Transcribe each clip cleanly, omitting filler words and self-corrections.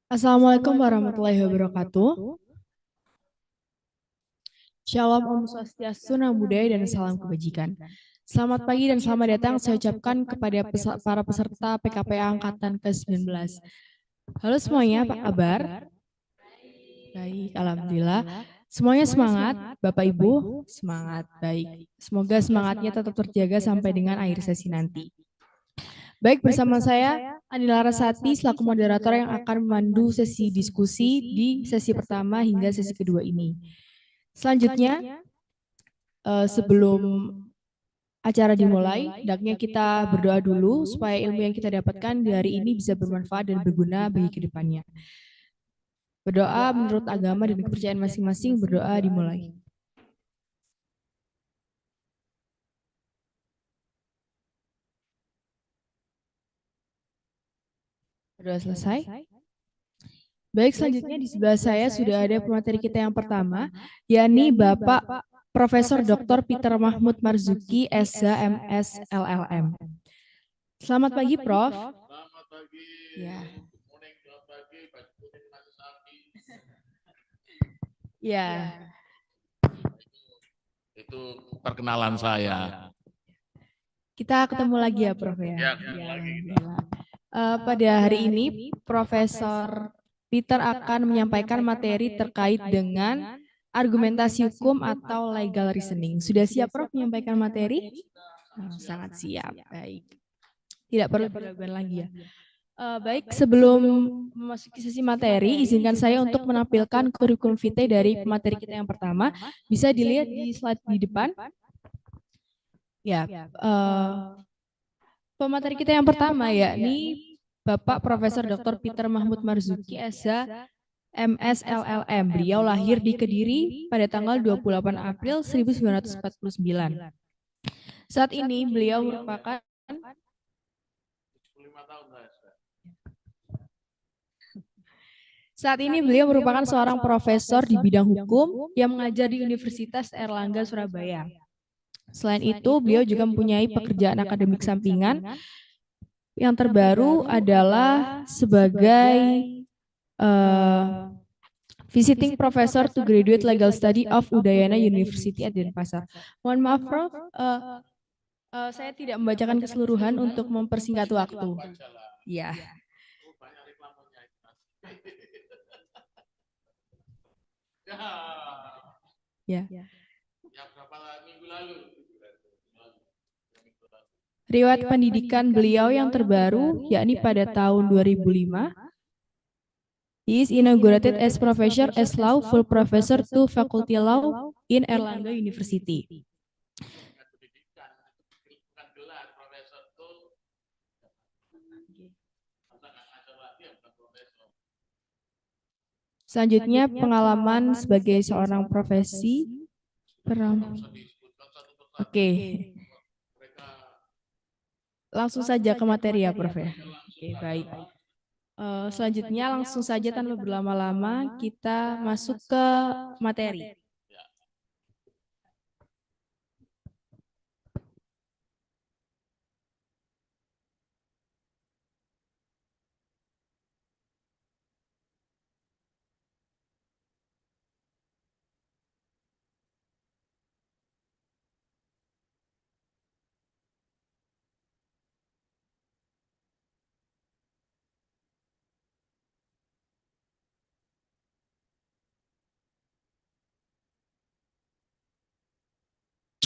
Assalamualaikum warahmatullahi wabarakatuh. Shalom Om Swastiastu, Namo Buddhaya, dan salam kebajikan. Selamat pagi dan selamat datang saya ucapkan kepada para peserta PKPA Angkatan ke-19. Halo semuanya, apa kabar? Baik, Alhamdulillah. Semuanya semangat, Bapak Ibu, semangat, baik. Semoga semangatnya tetap terjaga sampai dengan akhir sesi nanti. Baik, bersama saya Andi Larasati selaku moderator yang akan memandu sesi diskusi di sesi pertama hingga sesi kedua ini. Selanjutnya, sebelum acara dimulai, hendaknya kita berdoa dulu supaya ilmu yang kita dapatkan di hari ini bisa bermanfaat dan berguna bagi kedepannya. Berdoa menurut agama dan kepercayaan masing-masing, berdoa dimulai. Berdoa selesai. Baik, selanjutnya di sebelah saya sudah ada pemateri kita yang pertama, yakni Bapak Profesor Dr. Peter Mahmud Marzuki, SH, MS, LLM. Selamat pagi, Prof. Selamat pagi. Ya. Morning, selamat pagi. Ya. Itu perkenalan saya. Kita ketemu lagi ya, Prof ya. Ya, ketemu lagi kita. Pada hari ini, Profesor Peter akan menyampaikan materi terkait dengan argumentasi hukum atau legal reasoning. Sudah siap, Prof, menyampaikan materi? Sangat siap. Baik. Tidak perlu diragukan lagi ya. Baik, sebelum memasuki sesi materi, izinkan saya untuk menampilkan kurikulum vitae dari pemateri kita yang pertama. Bisa dilihat di slide di depan. Ya, pemateri kita yang pertama yakni Bapak Profesor Dr. Peter Mahmud Marzuki, SH, MS, LLM. Beliau lahir di Kediri pada tanggal 28 April 1949. Saat ini beliau merupakan seorang profesor di bidang hukum yang mengajar di Universitas Airlangga Surabaya. Selain itu, beliau juga mempunyai pekerjaan akademik sampingan. Yang terbaru adalah sebagai visiting professor to graduate legal study of Udayana University at Denpasar. Mohon maaf, Prof. Saya tidak membacakan keseluruhan untuk mempersingkat waktu. Ya. Ya. Yang berapa minggu lalu? Riwayat pendidikan beliau yang terbaru yakni pada tahun 2005. He is inaugurated as professor as law full professor to Faculty Law in Airlangga University. Selanjutnya pengalaman sebagai seorang profesi. Oke. Langsung saja ke materi ya, Prof ya. Oke, baik. Selanjutnya langsung saja tanpa berlama-lama kita masuk ke materi.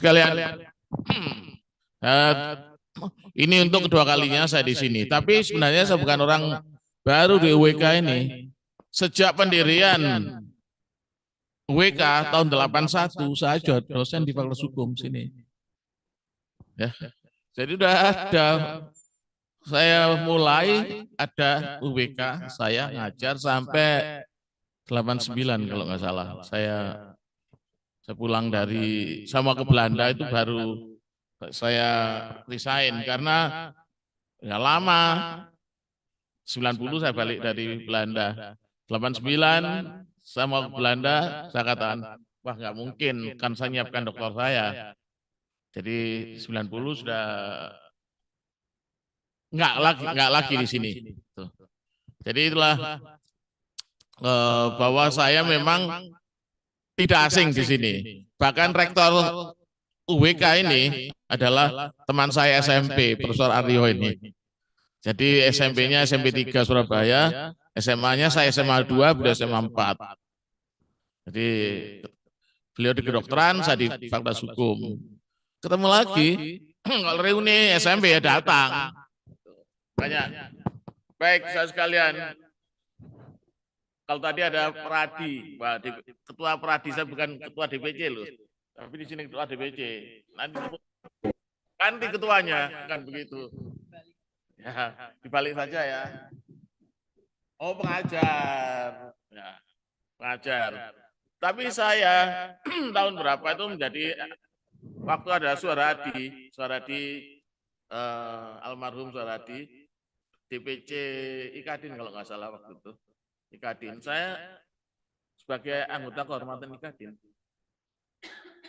Sekalian, ini untuk kedua kalinya saya di sini. Tapi sebenarnya saya bukan orang baru di UWK ini. Sejak pendirian UWK tahun 81 saya juga dosen di Fakultas Hukum sini. Ya. Jadi udah ada, saya mulai ada UWK, saya ngajar sampai 89 kalau nggak salah. Saya pulang dari sama ke Belanda itu baru saya resign karena ya lama. 90 saya balik dari Belanda. 89 saya mau ke Belanda, saya katakan, wah nggak mungkin, kan saya nyiapkan doktor saya. Jadi 90 sudah Enggak lagi di sini. Tuh. Jadi itulah bahwa saya memang tidak asing di sini. Bahkan rektor UWK ini adalah teman saya SMP, Profesor Aryo ini. Jadi SMP-nya SMP 3 Surabaya, SMA-nya saya SMA 2, beliau SMA 4. Jadi beliau di kedokteran, saya di Fakultas Hukum. Ketemu lagi, kalau reuni SMP ya datang. Banyak. Baik, saya sekalian. Kalau tadi ada Pradi, ketua Pradi, saya bukan ketua DPC loh. Tapi di sini ketua DPC. Nanti ganti ketuanya, kan begitu. Ya, dibalik saja ya. Oh, pengajar. Ya, pengajar. Tapi saya tahun berapa itu menjadi waktu ada Suaradi almarhum Suaradi DPC Ikadin kalau nggak salah waktu itu. Ikadin. Saya sebagai anggota kehormatan Ikadin.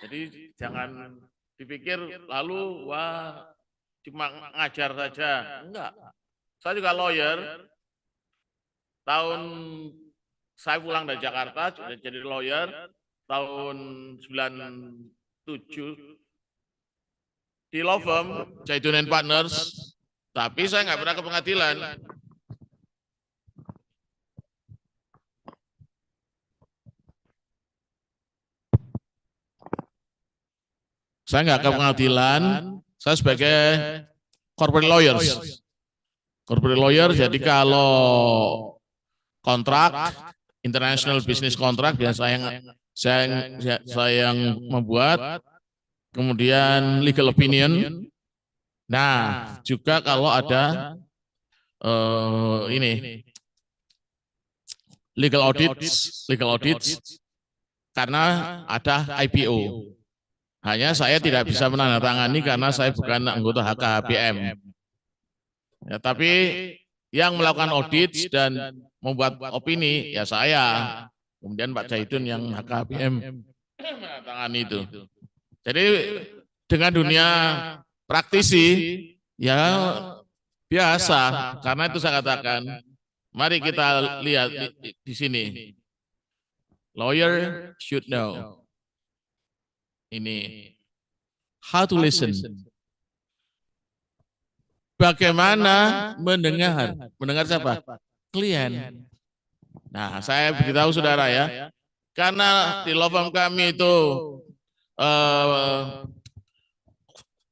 Jadi jangan dipikir lalu wah cuma ngajar saja. Enggak. Saya juga lawyer. Tahun saya pulang dari Jakarta jadi lawyer tahun 97 di law firm Zaidun and Partners. Tapi saya nggak pernah ke pengadilan. Saya nggak ke pengadilan. Saya sebagai corporate lawyers. Corporate lawyer, jadi kalau kontrak, international business contract, dan saya yang membuat, kemudian legal opinion. Nah, juga kalau ada ini legal audits, karena ada IPO. Hanya saya tidak bisa menandatangani karena saya bukan anggota HKBM. Ya, tapi yang melakukan audit dan membuat opini ya saya. Kemudian Pak Zaidun yang HKBM menandatangani itu. Jadi dengan dunia praktisi ya biasa, karena itu saya katakan, mari kita lihat di sini. Lawyer should know. Ini how to listen. Bagaimana mendengar? Mendengar siapa? Klien. Nah, saya beritahu saudara ya, karena di law firm kami itu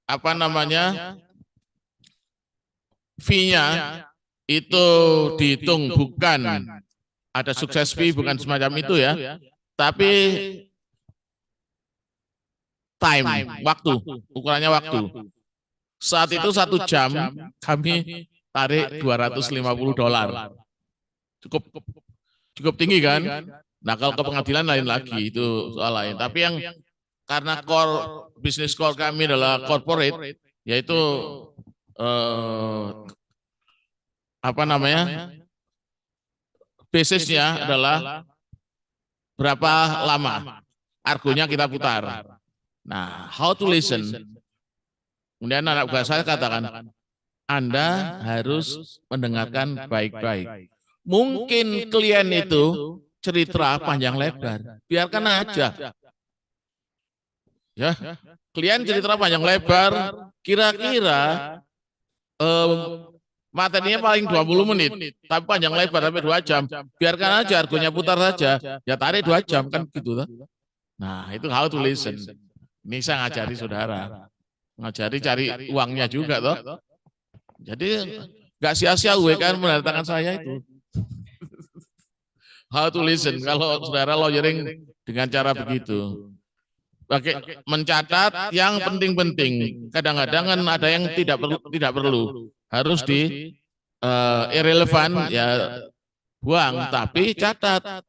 apa namanya, fee-nya itu dihitung bukan ada sukses fee, bukan semacam itu ya, tapi time, waktu, ukurannya waktu. Saat itu 1 jam kami tarik $250. Cukup tinggi kan? Nah, kalau ke pengadilan lain lagi, itu soal lain. Tapi yang karena core bisnis core kami adalah corporate, yaitu apa namanya, basisnya adalah berapa lama argonya kita putar. Nah, how to listen. Kemudian anak buah saya katakan, Anda harus mendengarkan baik-baik. Mungkin klien itu cerita panjang lebar, biarkan aja. Ya, klien cerita panjang lebar, kira-kira materinya paling 20 menit, tapi panjang lebar sampai 2 jam. Biarkan aja, argonya putar saja. Ya tarik 2 jam kan gitu. Nah, itu how to listen. Ini saya ngajari saudara. Ngajari cari uangnya juga toh. Jadi nggak sia-sia UWK mendatangkan saya itu. How to listen. Kalau saudara lawyering dengan cara begitu. Mencatat yang penting-penting. Kadang-kadang kan ada yang tidak perlu. Harus di irrelevant ya buang, tapi catat.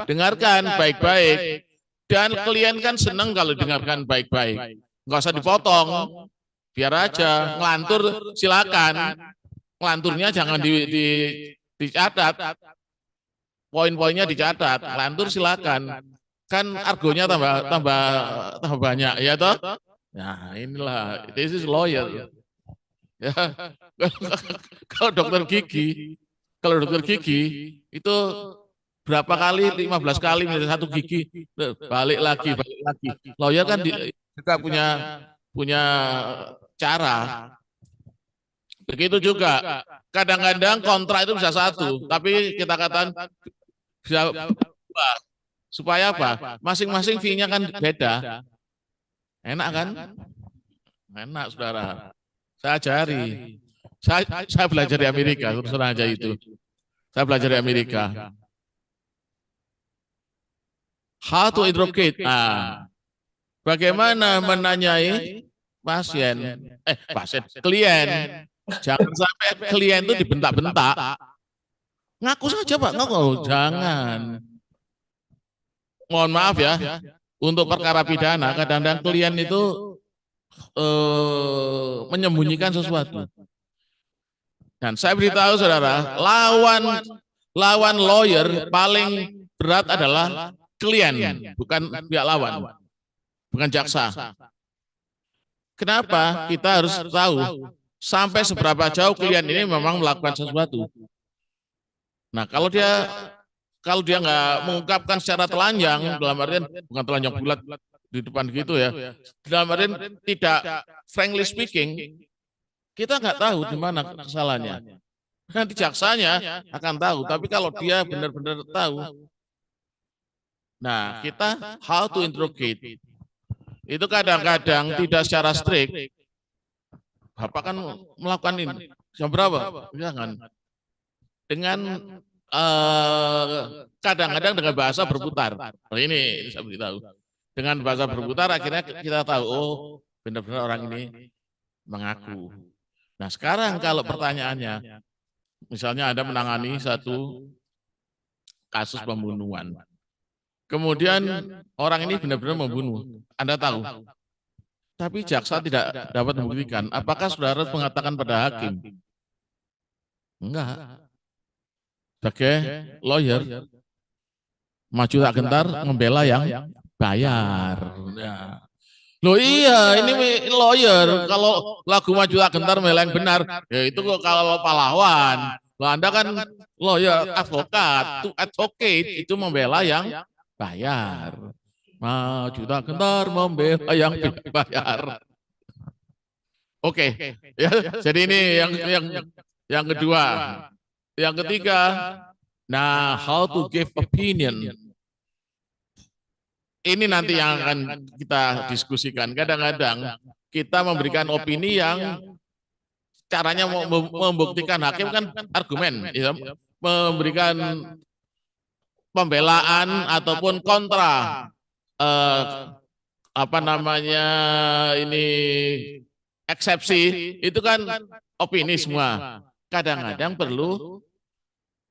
Dengarkan baik-baik. Dan klien kan senang kalau dengarkan baik-baik. Nggak usah dipotong. Biar aja. Ngelantur silakan. Ngelanturnya jangan dicatat. Poin-poinnya dicatat. Ngelantur silakan. Kan argonya tambah banyak ya toh. Nah, inilah this is lawyer. Ya, kalau dokter gigi, itu berapa kali, 15 kali misalnya satu gigi, balik lagi, balik lagi. Lawyer kan juga punya punya cara. Begitu juga, kadang-kadang kontrak itu bisa satu, tapi kita katakan bisa dua. Supaya apa? Masing-masing fee-nya kan beda. Enak kan? Enak, saudara. Saya ajari. Saya belajar di Amerika, terus terang aja itu. Saya belajar di Amerika. How to interrogate. Nah, bagaimana menanyai pasien? Pasien, klien. Jangan sampai klien itu dibentak-bentak. Ngaku saja Pak, ngaku. Jangan. Mohon maaf ya, untuk perkara pidana, kadang-kadang klien itu menyembunyikan sesuatu. Dan saya beritahu saudara, lawan lawyer paling berat adalah klien, bukan pihak lawan, bukan jaksa. Kenapa? Kita harus tahu sampai seberapa jauh klien ini memang melakukan sesuatu. Nah, kalau dia nggak mengungkapkan secara telanjang, dalam artian bukan telanjang bulat di depan gitu ya, dalam artian tidak frankly speaking, kita nggak tahu di mana kesalahannya. Nanti jaksanya akan tahu, tapi kalau dia benar-benar tahu, nah kita how to interrogate. Itu kadang-kadang tidak secara strict. Bapak kan melakukan ini. Jam berapa? Jangan. Dengan kadang-kadang dengan bahasa berputar. Ini saya beritahu. Dengan bahasa berputar akhirnya kita tahu, oh benar-benar orang ini mengaku. Nah sekarang kalau pertanyaannya, misalnya Anda menangani satu kasus pembunuhan. Kemudian orang ini benar-benar membunuh. Anda tahu. Tapi jaksa tidak dapat membuktikan. Apakah saudara harus mengatakan pada hakim? Enggak. Sebagai lawyer, maju tak gentar membela yang bayar. Nah. Loh iya, ini lawyer. Kalau lagu maju tak gentar membela yang benar, ya itu kalau pahlawan. Loh, Anda kan lawyer, advokat, advocate itu membela yang bayar. Maju tak gentar membela yang bayar. Oke, ya. Jadi ini yang kedua. Yang ketiga, nah how to give opinion. Ini nanti yang akan kita diskusikan. Kadang-kadang kita memberikan opini yang caranya membuktikan hakim kan argumen, ya, memberikan pembelaan ataupun kontra apa namanya ini eksepsi itu kan opini semua. Kadang-kadang perlu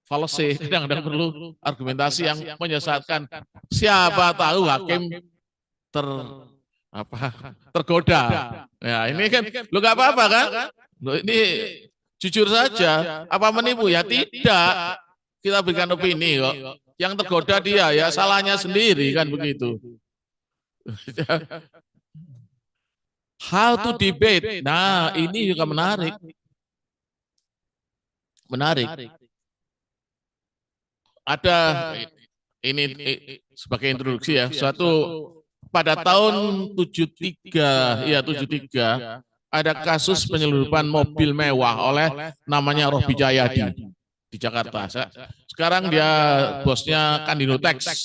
fallacy, kadang-kadang perlu argumentasi yang menyesatkan. Siapa tahu hakim tergoda. Ya ini kan lu nggak apa-apa kan? Loh, ini jujur saja. Apa menipu ya? Tidak. Kita berikan opini kok. Yang tergoda dia ya salahnya sendiri kan begitu. How to debate. Nah ini juga menarik. Ada ini sebagai introduksi ya, suatu pada tahun 73 ada kasus penyelundupan mobil mewah oleh namanya Robi Jayadi di Jakarta. Sekarang dia bosnya Kandinotex.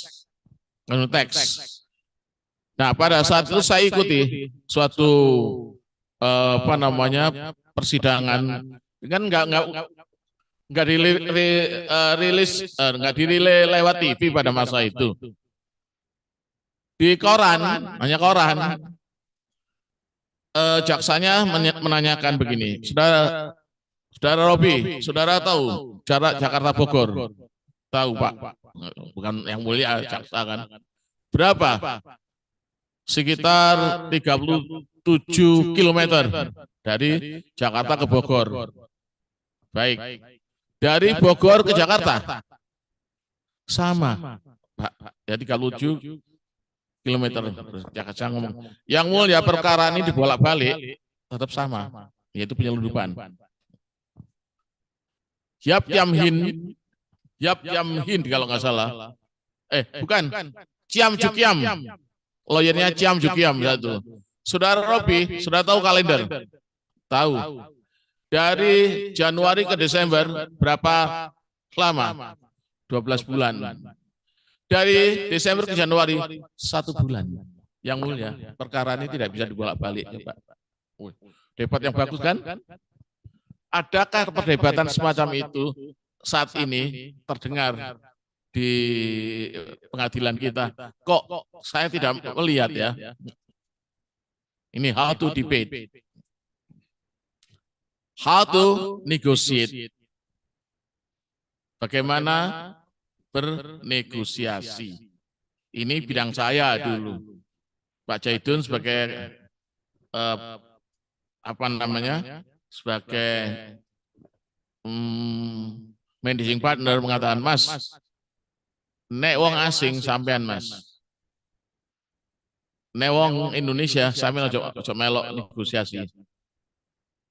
Nah, pada saat itu saya ikuti suatu apa namanya persidangan, kan nggak dirilai lewat TV pada masa itu. Di koran, hanya koran. Jaksanya menanyakan begini, saudara Robi, saudara tahu jarak Jakarta Bogor? Tahu Pak, bukan yang mulia jaksa kan? Berapa? Sekitar 37 km dari Jakarta ke Bogor. Baik. Dari Bogor ke Jakarta sama, Pak. Ya 37 km. Jakarta ngomong. Yang mulia perkara ini dibolak-balik tetap sama. yaitu penyelundupan. Yap Yam Hin kalau nggak salah. Bukan. Ciam Jukiam. Lawyernya Ciam Jukiam satu. Saudara Robi, sudah tahu kalender? Tahu. Dari Januari ke Desember berapa lama? 12 bulan. Dari Desember ke Januari 1 bulan. Yang mulia, perkara ini tidak bisa dibolak-balik, Pak. Debat yang bagus kan? Adakah perdebatan semacam itu saat ini terdengar di pengadilan kita? Kok saya tidak melihat ya? Ini how to debate. How to negotiate. Bagaimana bernegosiasi. Ini bidang saya dulu. Pak Jaidun sebagai sebagai managing partner mengatakan, Mas, nek wong asing sampean Mas, nek wong Indonesia sampean ojo melok negosiasi.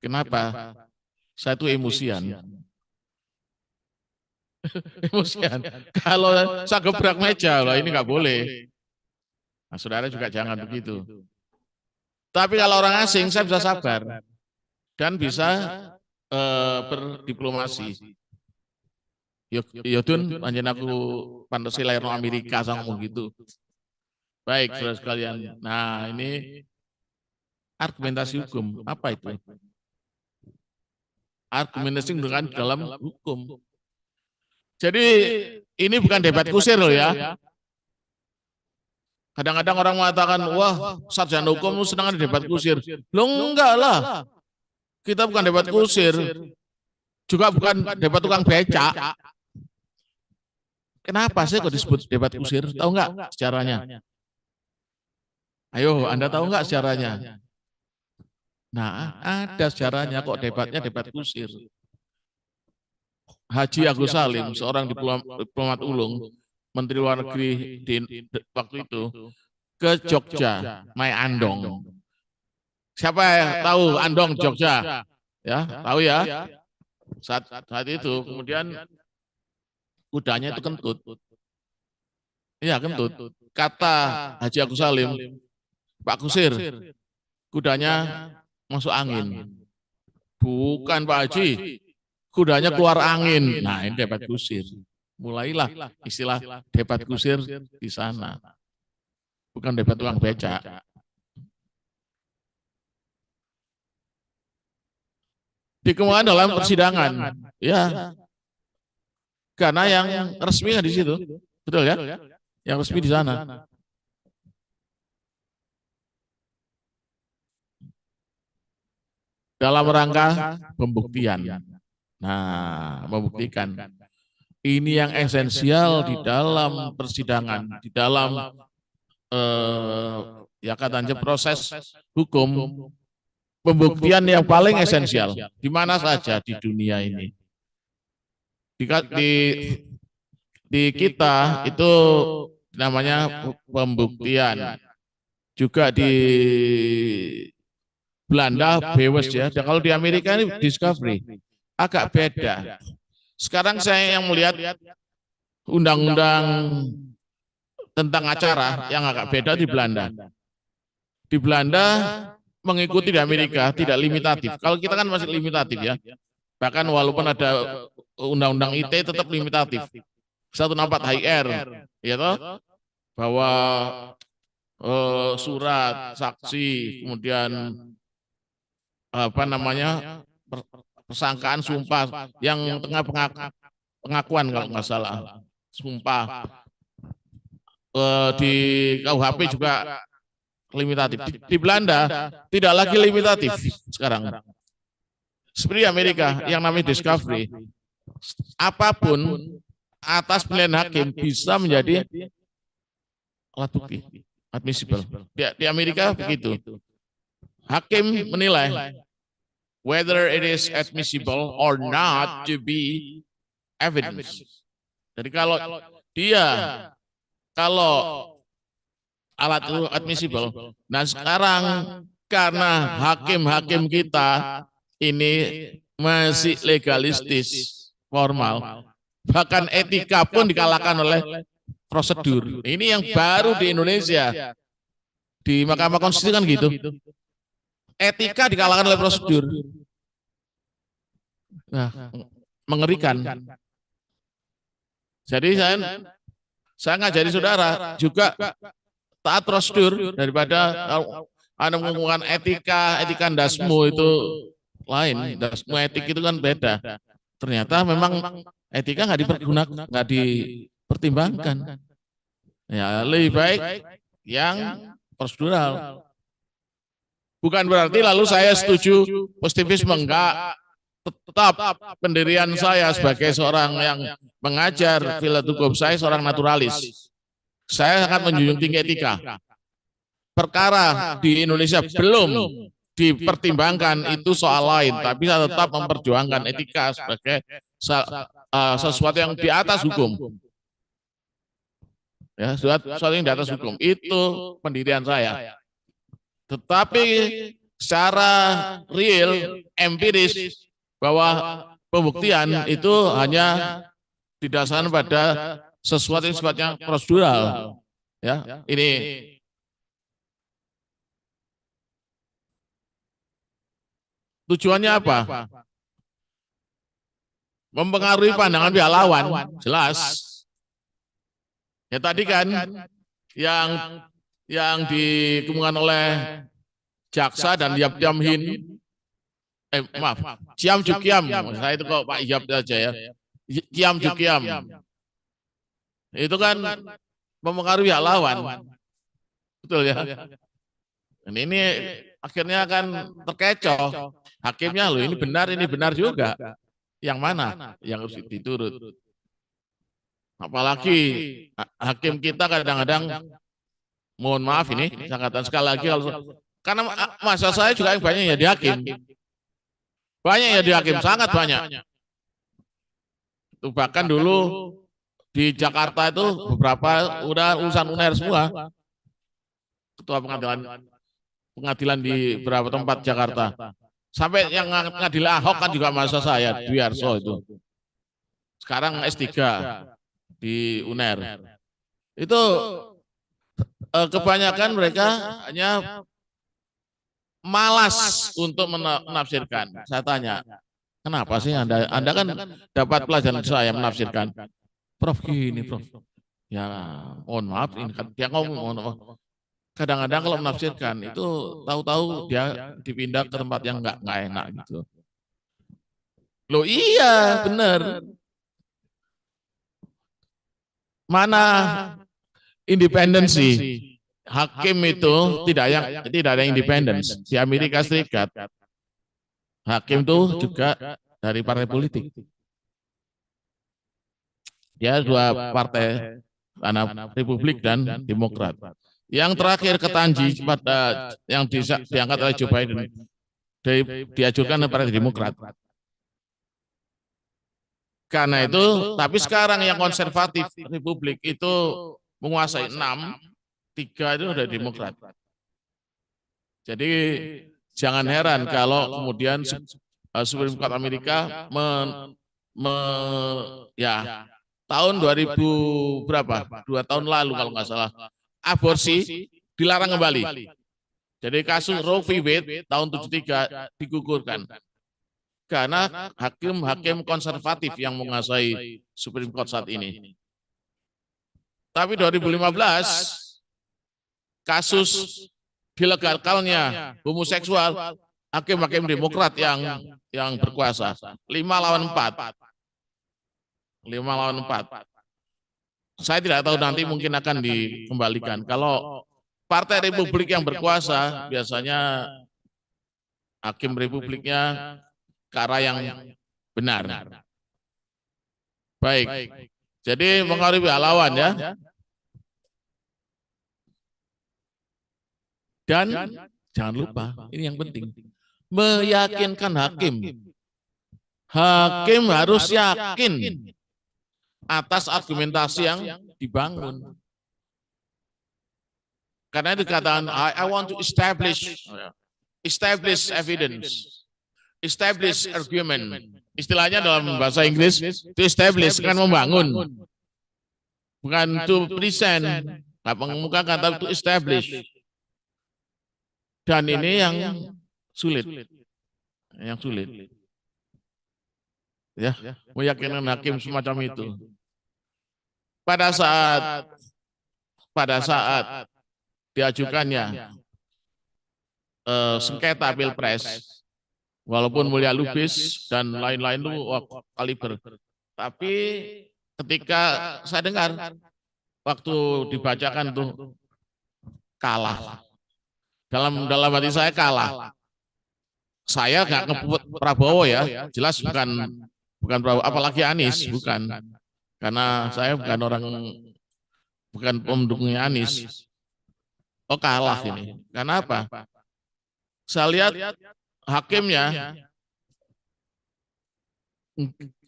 Kenapa? Saya itu emosian. Emosian. Kalau saya gebrak meja, loh, ini nggak boleh. Nah, saudara juga jangan begitu. Tapi kalau orang asing, saya bisa sabar dan bisa berdiplomasi. Yodun, panjen aku pantas lahir no Amerika sama gitu. Baik, saudara sekalian. Nah, ini argumentasi hukum. Apa itu? Argumentasi dengan dalam hukum. Jadi ini bukan debat kusir loh ya. Kadang-kadang orang mengatakan, wah sarjana hukum senang debat kusir. Loh enggak lah. Kita bukan debat kusir. Juga bukan debat tukang becak. Kenapa sih kok disebut debat kusir? Tahu enggak sejarahnya? Ayo, Anda tahu enggak sejarahnya? Nah, ada sejarahnya kok debatnya debat kusir. Haji Agus Salim, seorang diplomat ulung, Menteri Luar Negeri di waktu itu, ke Jogja, naik andong. Siapa yang tahu andong Jogja? Ya, tahu ya? Saat itu, kemudian kudanya itu kentut. Iya, kentut. Kata Haji Agus Salim, Pak Kusir, kudanya masuk angin. Bukan Pak Haji, kudanya keluar angin. Nah, ini debat kusir. Mulailah istilah debat kusir di sana. Bukan debat tukang becak. Dikemukakan dalam persidangan. Ya. Karena yang resmi di situ. Betul ya? Yang resmi di sana. Dalam rangka pembuktian. Nah, membuktikan. Ini yang esensial di dalam persidangan, di dalam ya katanya proses hukum, pembuktian yang paling esensial di mana saja di dunia ini. Di kita itu namanya pembuktian. Juga di Belanda Bewes ya. Dan kalau di Amerika ini discovery. Agak beda. Sekarang saya yang melihat undang-undang tentang acara yang agak beda di Belanda. Di Belanda mengikuti di Amerika tidak limitatif. Kalau kita kan masih limitatif ya. Bahkan walaupun ada undang-undang ITE tetap limitatif. 164 HR, ya toh, bahwa surat, saksi, kemudian apa namanya persangkaan sumpah yang tengah pengakuan kalau nggak salah sumpah di KUHP juga limitatif. Di Belanda tidak lagi limitatif sekarang. Seperti Amerika yang namanya discovery, apapun atas penilaian hakim bisa menjadi alat bukti, admissible. Di Amerika begitu. Hakim menilai whether it is admissible or not to be evidence. Jadi kalau alat itu admissible, nah sekarang karena hakim-hakim kita ini masih legalistis, formal. Bahkan etika pun dikalahkan oleh prosedur. Ini yang baru di Indonesia. Di Mahkamah Konstitusi kan gitu. Etika dikalahkan oleh prosedur. Nah, mengerikan. Jadi saya ngajari saudara juga taat prosedur daripada Anda menggunakan etika dasmu itu lain. Dasmu etik itu kan beda. Ternyata memang etika nggak dipergunakan, nggak dipertimbangkan. Ya lebih baik yang prosedural. Bukan berarti lalu saya setuju positivisme, enggak. Tetap pendirian saya sebagai seorang yang mengajar filsafat hukum, saya seorang naturalis. Saya akan menjunjung tinggi etika. Perkara di Indonesia belum dipertimbangkan itu soal lain, tapi saya tetap memperjuangkan etika sebagai sesuatu yang di atas hukum. Ya, sesuatu yang di atas hukum. Itu pendirian saya. Tetapi secara real, empiris, bahwa pembuktian itu hanya didasarkan pada sesuatu yang sifatnya prosedural. Ya, ini tujuannya apa? Mempengaruhi pandangan pihak lawan, jelas. Ya tadi kan yang dikemukakan oleh jaksa dan Yap Jamhin, maaf, Kiam Jukiam, saya itu kok Pak Yap saja ya, Kiam Jukiam, itu kan mempengaruhi pihak lawan, betul ya. Dan ini akhirnya kan terkecoh, hakimnya loh ini benar juga, yang mana yang harus diturut. Apalagi hakim kita kadang-kadang, mohon maaf ini, saya katakan sekali lagi, karena masa saya juga yang banyak ya di hakim. Banyak ya di hakim, sangat banyak. Itu bahkan dulu di Jakarta itu beberapa udah lulusan UNER semua. Ketua pengadilan di beberapa tempat Jakarta. Sampai yang ngadil Ahok kan juga masa saya, Dwi Arso itu. Sekarang S3 di UNER. Itu kebanyakan mereka hanya malas untuk menafsirkan. Saya tanya, kenapa sih Anda kan dapat pelajaran saya menafsirkan? Prof gini, Prof. Ya, mohon maaf, ini dia ngomong, kadang-kadang kalau menafsirkan itu tahu-tahu dia dipindah ke tempat yang nggak enak gitu. Loh iya, benar. Mana independensi? Hakim itu tidak ada independen. Di Amerika Serikat, hakim itu juga dari partai politik. Ya, dua partai, Republik dan Demokrat. Yang terakhir ketanji pada yang diangkat oleh Joe Biden, diajukan oleh partai Demokrat. Karena itu, tapi sekarang yang konservatif Republik itu menguasai 3 itu udah Demokrat. Jadi jangan heran kalau kemudian Supreme Court Amerika tahun 2000 berapa? 2 tahun lalu kalau nggak salah, aborsi dilarang kembali. Jadi kasus Roe v. Wade tahun 73 digugurkan. Karena hakim-hakim konservatif yang menguasai Supreme Court saat ini. Tapi 2015 kasus dilegalkannya homoseksual, hakim-hakim Demokrat yang berkuasa 5 lawan 4. Saya tidak tahu nanti mungkin akan dikembalikan. Kalau Partai Republik yang berkuasa, biasanya hakim Republiknya ke arah yang benar. Baik. Jadi mengaruhi lawan ya. Dan jangan lupa, ini yang penting, meyakinkan hakim. Hakim harus yakin atas argumentasi yang dibangun. Karena dikatakan, I want to establish evidence. establish argument. Istilahnya dalam bahasa Inggris, to establish kan membangun, bukan to present, nggak mengemukakan, tapi to establish. Dan ini yang sulit, ya, meyakinkan hakim semacam itu. Pada saat diajukannya sengketa pilpres, walaupun Mulia Lubis dan lain-lain itu kaliber, tapi ketika saya dengar waktu dibacakan tuh kalah, dalam hati saya kalah. Saya nggak ngebut Prabowo ya, jelas bukan Prabowo, apalagi Anies, bukan, karena saya bukan pendukungnya Anies. Oh, kalah ini. Karena apa? Saya lihat hakimnya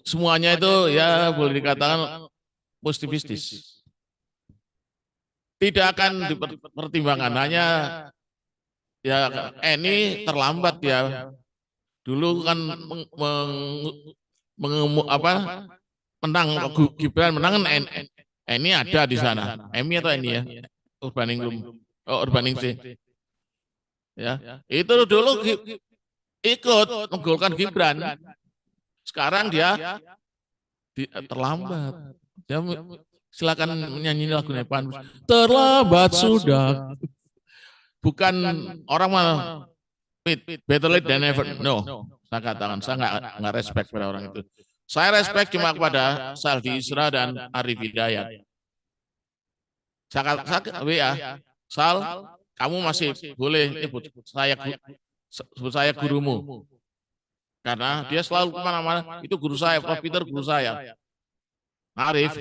semuanya itu ya boleh dikatakan positifistis. Tidak akan dipertimbangkan, hanya ya ini terlambat ya. Dulu kan menang Gibran, menang kan ini ada di sana. Emi atau ini ya? Urbaningrum. Ya, itu dulu ikut menggolkan Gibran. Sekarang dia terlambat. Ya, silakan menyanyi lagu Nepan. Terlambat sudah. Bukan orang mana better late than never. No, saya katakan saya nggak respect pada orang itu. Saya respect cuma kepada Saldi Isra dan Arif Hidayat. Saya WA, Sal, kamu masih boleh sebut saya gurumu. Karena dia selalu kemana-mana, itu guru saya, Prof. Peter guru saya. Arif,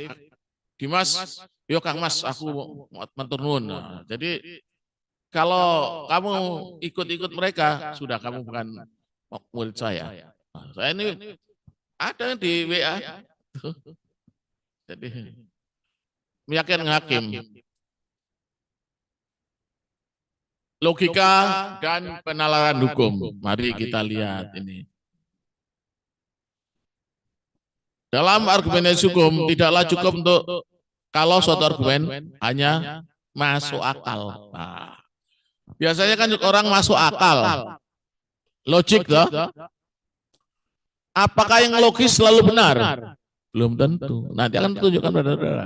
Dimas, yuk Kang Mas, aku matur nuwun. Nah, jadi kalau kamu ikut-ikut mereka, sudah kamu bukan murid saya. Nah, saya ini ada di WA. Jadi meyakinkan hakim. Logika dan penalaran hukum. Mari kita lihat ini. Dalam argumentasi hukum tidaklah cukup untuk kalau suatu argumen hanya masuk akal. Nah, biasanya kan orang masuk akal, logik toh. Apakah yang logis selalu benar? Belum tentu. Nanti akan tunjukkan pada saudara.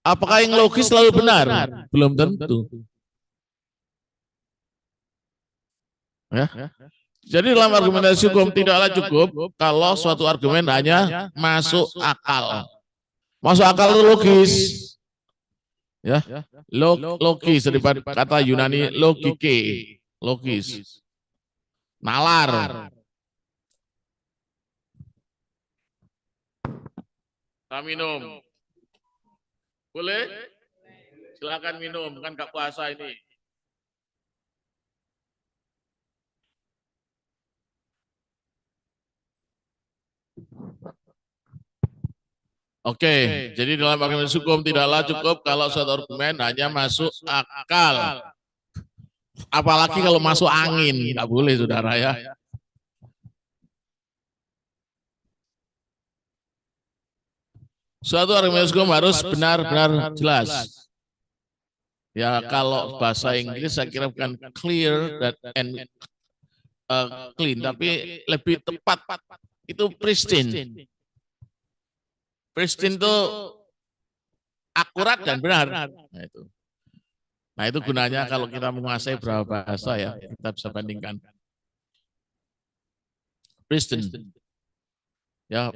Apakah yang logis selalu benar? Belum tentu. Ya. Jadi dalam argumentasi hukum tidaklah cukup kalau suatu argumen hanya masuk akal. Masuk akal itu logis. Ya, logis daripada kata Yunani logike, logis. Nalar. Kita minum. Boleh? Silakan minum, kan gak puasa ini. Oke, jadi dalam argumentasi hukum tidaklah cukup kalau suatu argumen hanya masuk akal. Apalagi kalau masuk angin, nggak boleh saudara ya. Suatu argumentasi hukum harus benar-benar jelas. Ya kalau bahasa Inggris saya kira bukan clear and clean, tapi lebih tepat itu pristine. Pristine itu akurat dan benar. Nah itu gunanya kalau kita menguasai beberapa bahasa ya, kita bisa bandingkan. Pristine. Ya,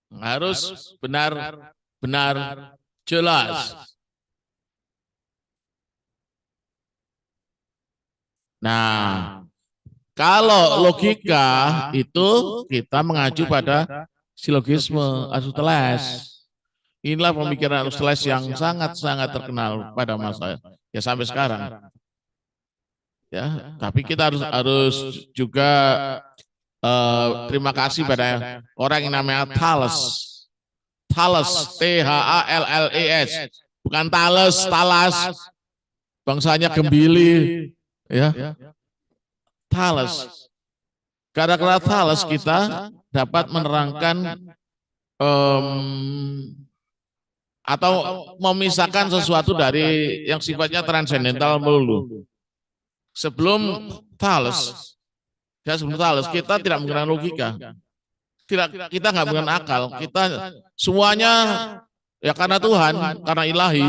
harus benar jelas. Nah, kalau logika itu kita mengacu pada silogisme Aristoteles. Inilah pemikiran Aristoteles yang sangat-sangat terkenal pada masa ya sampai sekarang. Ya, tapi kita harus juga terima kasih pada orang yang namanya Thales. Thales, T-H-A-L-L-E-S, bukan Talas, bangsanya Gembili, ya. Thales. Gara-gara thales kita dapat menerangkan atau memisahkan sesuatu dari yang sifatnya transendental melulu. Sebelum thales, sebelum thales kita tidak menggunakan logika, kita nggak menggunakan akal, kita semuanya ya karena Tuhan, karena ilahi.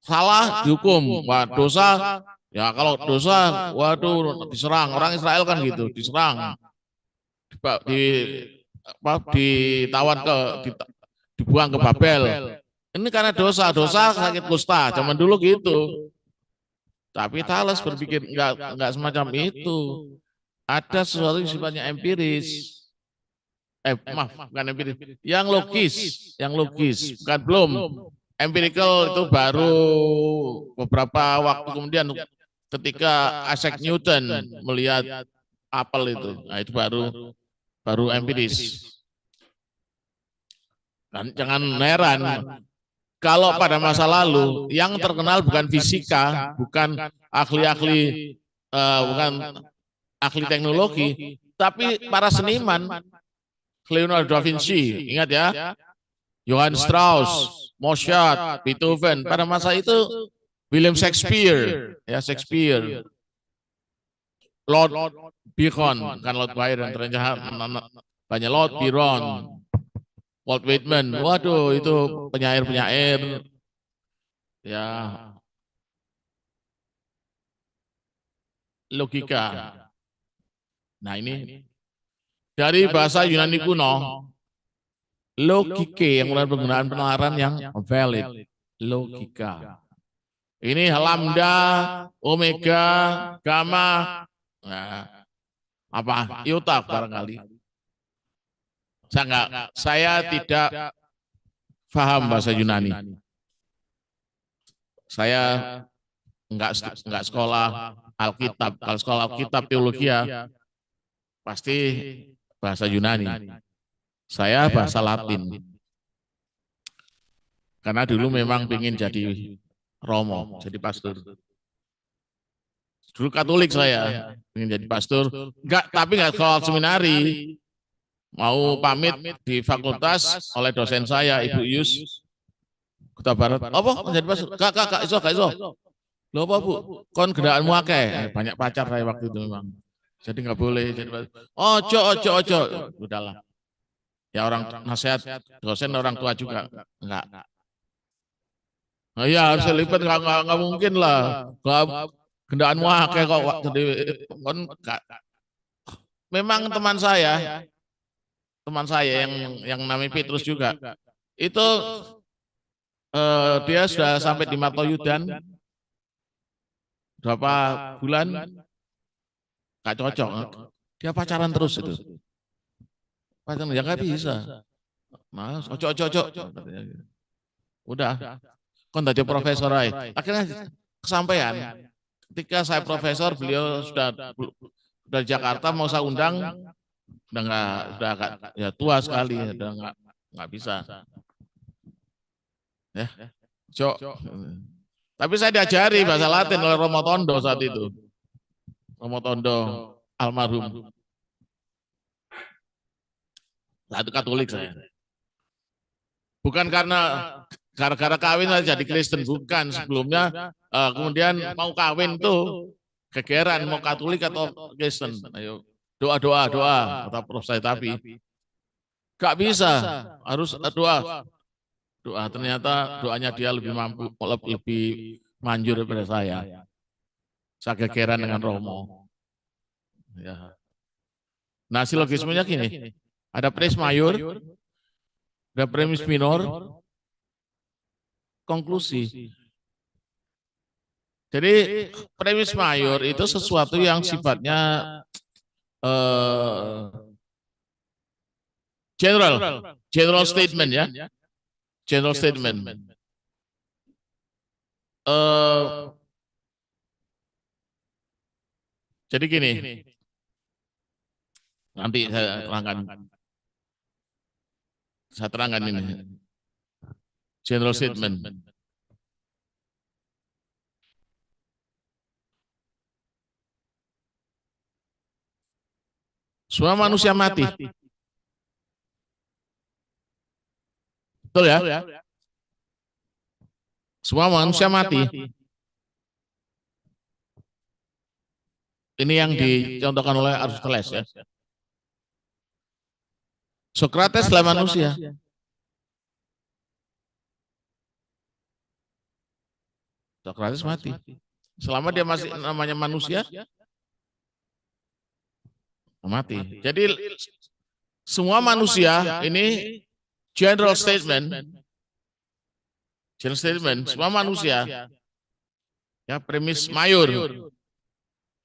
Salah dihukum, wah dosa, ya kalau dosa, waduh diserang. Orang Israel kan gitu, diserang, ditawan dibuang ke Babel. Ini karena dosa sakit kusta, zaman dulu gitu. Tapi Thales berpikir enggak semacam itu. Ada sesuatu yang sifatnya empiris. Maaf, bukan empiris. Yang logis, bukan belum. Empirical itu baru beberapa waktu kemudian ketika Isaac Newton melihat apel itu. Nah, itu baru empiris. Dan jangan heran kalau pada masa lalu yang terkenal bukan fisika, bukan ahli-ahli bukan ahli teknologi, tapi para seniman. Leonardo da Vinci, ingat ya, Johann Strauss, Mozart, Beethoven. Pada masa itu William Shakespeare, ya Shakespeare, Lord Byron, kan Lord Byron, ternyata banyak Lord Byron, Walt Whitman. Waduh, itu penyair-penyair, ya logika. Nah ini dari bahasa Yunani kuno, logike yang merupakan penggunaan penalaran yang valid, logika. Ini lambda, omega, gamma, nah, apa iota barangkali. Saya tidak paham bahasa Yunani. Saya enggak sekolah Alkitab. Kalau sekolah Alkitab teologi ya pasti bahasa Yunani. Saya bahasa Latin. Karena dulu memang ingin jadi romo, jadi pastor. Dulu Katolik saya, ingin jadi pastor. Tapi enggak sekolah seminari. Mau pamit di fakultas oleh dosen saya, Ibu Yus, Kota Barat. Apa menjadi pastor? Kak, iso. Loh apa Bu? Kon gendaanmu akeh. Banyak pacar saya waktu itu memang. Jadi enggak boleh jadi pastor. Ojo. Udahlah. Ya orang nasihat dosen orang tua juga enggak. Nah, iya harus lipat enggak mungkin lah. Gendaanmu akeh kok jadi kon memang teman saya yang namanya Petrus juga itu dia sudah sampai di Martoyudan berapa bulan gak cocok, dia pacaran terus itu. Pacaran ya nggak bisa, mas ojo udah kon tadi profesor akhirnya kesampaian. Ketika saya profesor, beliau sudah dari Jakarta, mau saya undang udah nggak ya tua sekali, udah nggak bisa ya Jo. Tapi saya diajari bahasa Latin oleh Romo Tondo saat itu, Romo Tondo almarhum, satu Katolik saya. Bukan karena gara-gara kawin saya jadi Kristen, bukan. Sebelumnya kemudian mau kawin tuh kegeran mau Katolik atau Kristen. Ayo doa kata Prof saya, tapi gak bisa, harus doa. Ternyata doanya dia lebih mampu, lebih manjur daripada saya. Saya kegeran dengan Romo. Ya. Nah, silogismenya gini, ada premis mayor, ada premis minor, konklusi. Jadi premis mayor itu sesuatu yang sifatnya general statement ya, general statement. Jadi gini, nanti saya terangkan ini general statement. Semua manusia mati. Betul ya? Semua manusia mati. Ini yang dicontohkan oleh Aristoteles ya. Sokrates adalah manusia. Sokrates mati. Selama dia masih namanya manusia, mati. Jadi semua manusia ini general statement, semua manusia ya premis mayor,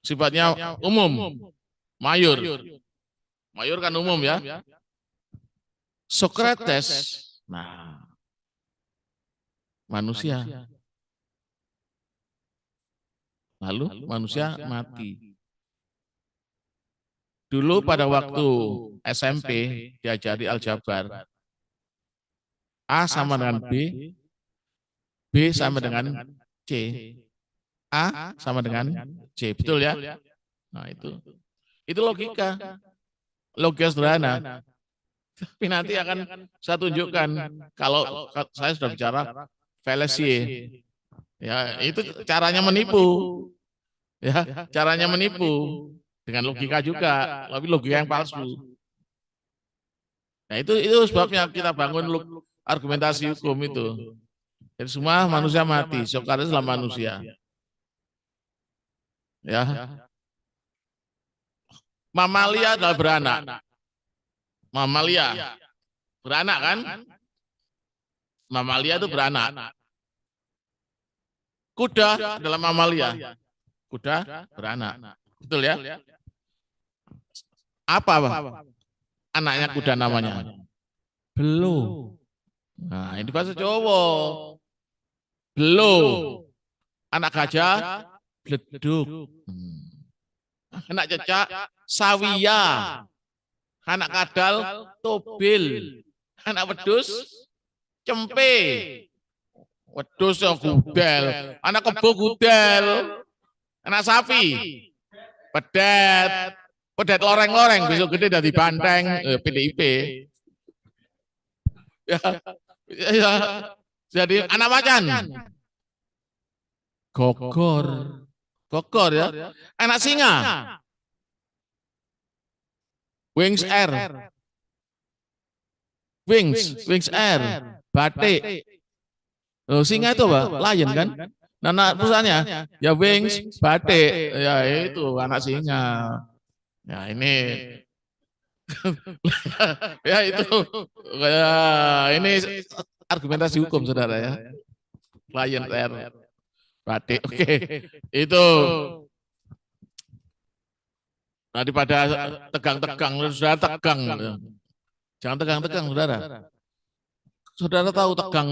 sifatnya umum, mayor kan umum ya. Sokrates, nah manusia, lalu manusia mati. Dulu pada waktu SMP diajari aljabar, A sama dengan B, B sama dengan C, A sama dengan C, betul ya? Nah itu logika sederhana. Tapi nanti akan saya tunjukkan kalau saya sudah bicara fallacy, ya itu caranya menipu, ya caranya menipu dengan logika juga, tapi logika yang palsu. Nah itu sebabnya kita bangun argumentasi hukum itu. Jadi semua manusia mati, Sokrates adalah manusia. Ya, mamalia adalah beranak. Mamalia beranak kan? Mamalia itu beranak. Kuda adalah mamalia. Kuda beranak. Betul ya? Apa anaknya kuda namanya? Belo. Nah, ini bahasa Jawa. Belo. Anak gajah bleduk. Anak cecak sawiya. Anak kadal tobil. Anak wedus cempe. Wedus yang gudel. Anak kebo gudel. Anak sapi pedet. Pedet loreng-loreng besok gede dari banteng PDIP. Ya, ya. Jadi anak macan. Gogor ya. Anak singa. Wings Air. Wings Air. Batik. Oh, singa itu apa? Lion kan? Nah, perusahaannya ya Wings, Batik. Ya itu anak singa. Ya ini ya itu ya, ini argumentasi hukum saudara ya. Lion Air. Batik. Oke. Itu daripada tegang-tegang, sudah tegang. Jangan tegang-tegang, saudara. Saudara tahu tegang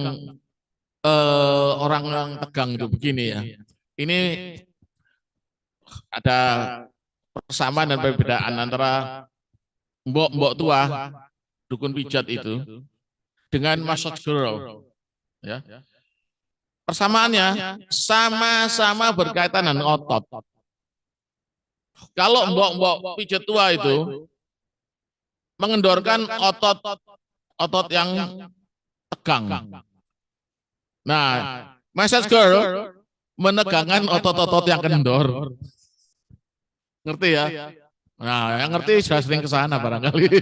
orang yang tegang itu begini ya. Ini ada persamaan dan perbedaan antara mbok-mbok tua dukun pijat itu dengan massage girl. Ya. Persamaannya sama-sama berkaitan dengan otot. Kalau mbok-mbok pijat tua itu mengendorkan otot yang tegang. Nah, massage girl menegangkan otot-otot yang kendor. Ngerti ya? Nah, yang ngerti sudah sering ke sana barangkali.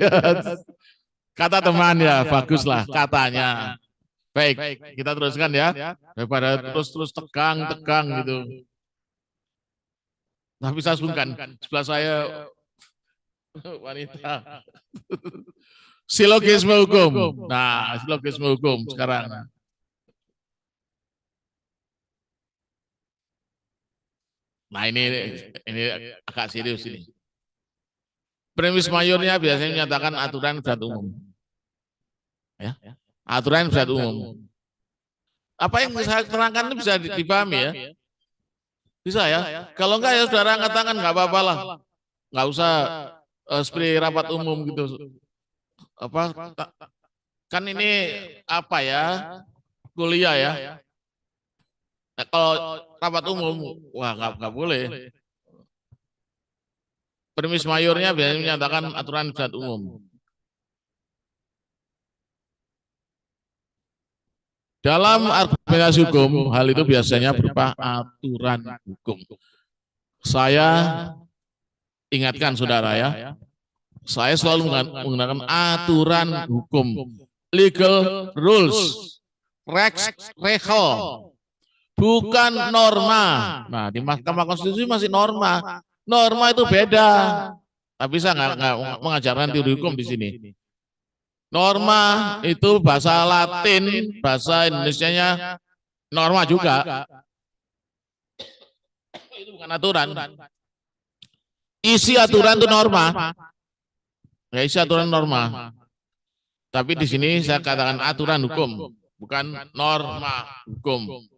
Kata teman ya, baguslah katanya. Baik, kita teruskan ya. Daripada terus tegang gitu. Tapi saya sungkan, sebelah saya wanita. Silogisme hukum. Nah, silogisme hukum sekarang. Nah, ini agak serius ini. Premis mayornya biasanya menyatakan aturan bersifat umum. Ya. Aturan bersifat umum. Apa yang saya terangkan ini bisa dipahami ya? Bisa ya? Kalau enggak ya saudara katakan enggak apa-apa lah. Enggak usah seperti rapat umum gitu. Apa kan ini apa ya? Kuliah ya. Nah, kalau rapat umum wah enggak boleh. Premis mayornya biasanya menyatakan aturan bersifat umum. Dalam argumentasi hukum, hal itu biasanya berupa aturan hukum. Saya ingatkan saudara ya, saya selalu menggunakan aturan hukum, legal rules, regal, bukan norma. Nah, di Mahkamah Konstitusi masih norma. Norma itu beda. Tapi saya nggak mengajarkan teori hukum di sini. Norma itu bahasa Latin, bahasa Indonesianya norma juga. Itu bukan aturan. Isi aturan itu norma. Ya, isi aturan norma. Tapi di sini saya katakan aturan hukum, bukan norma hukum.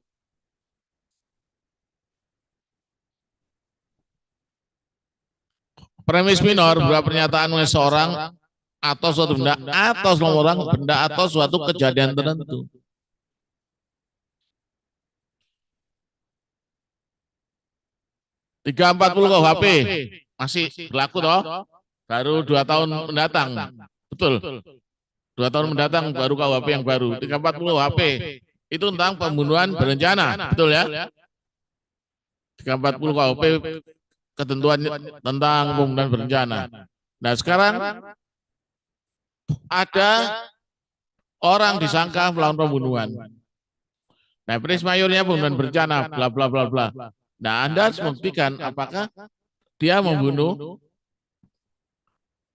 Premis minor berupa pernyataan oleh seorang atau suatu benda atau semua orang benda atau suatu kejadian tertentu. Tiga 40 KUHP masih berlaku toh? Baru 2 tahun mendatang, betul? 2 tahun mendatang baru KUHP yang baru. 340 KUHP itu tentang pembunuhan berencana, betul ya? 340 KUHP ketentuan tentang pembunuhan berencana. Nah sekarang ada orang disangka melakukan pembunuhan. Nah premis mayornya pembunuhan berencana, bla bla bla bla. Nah Anda harus membuktikan apakah dia membunuh,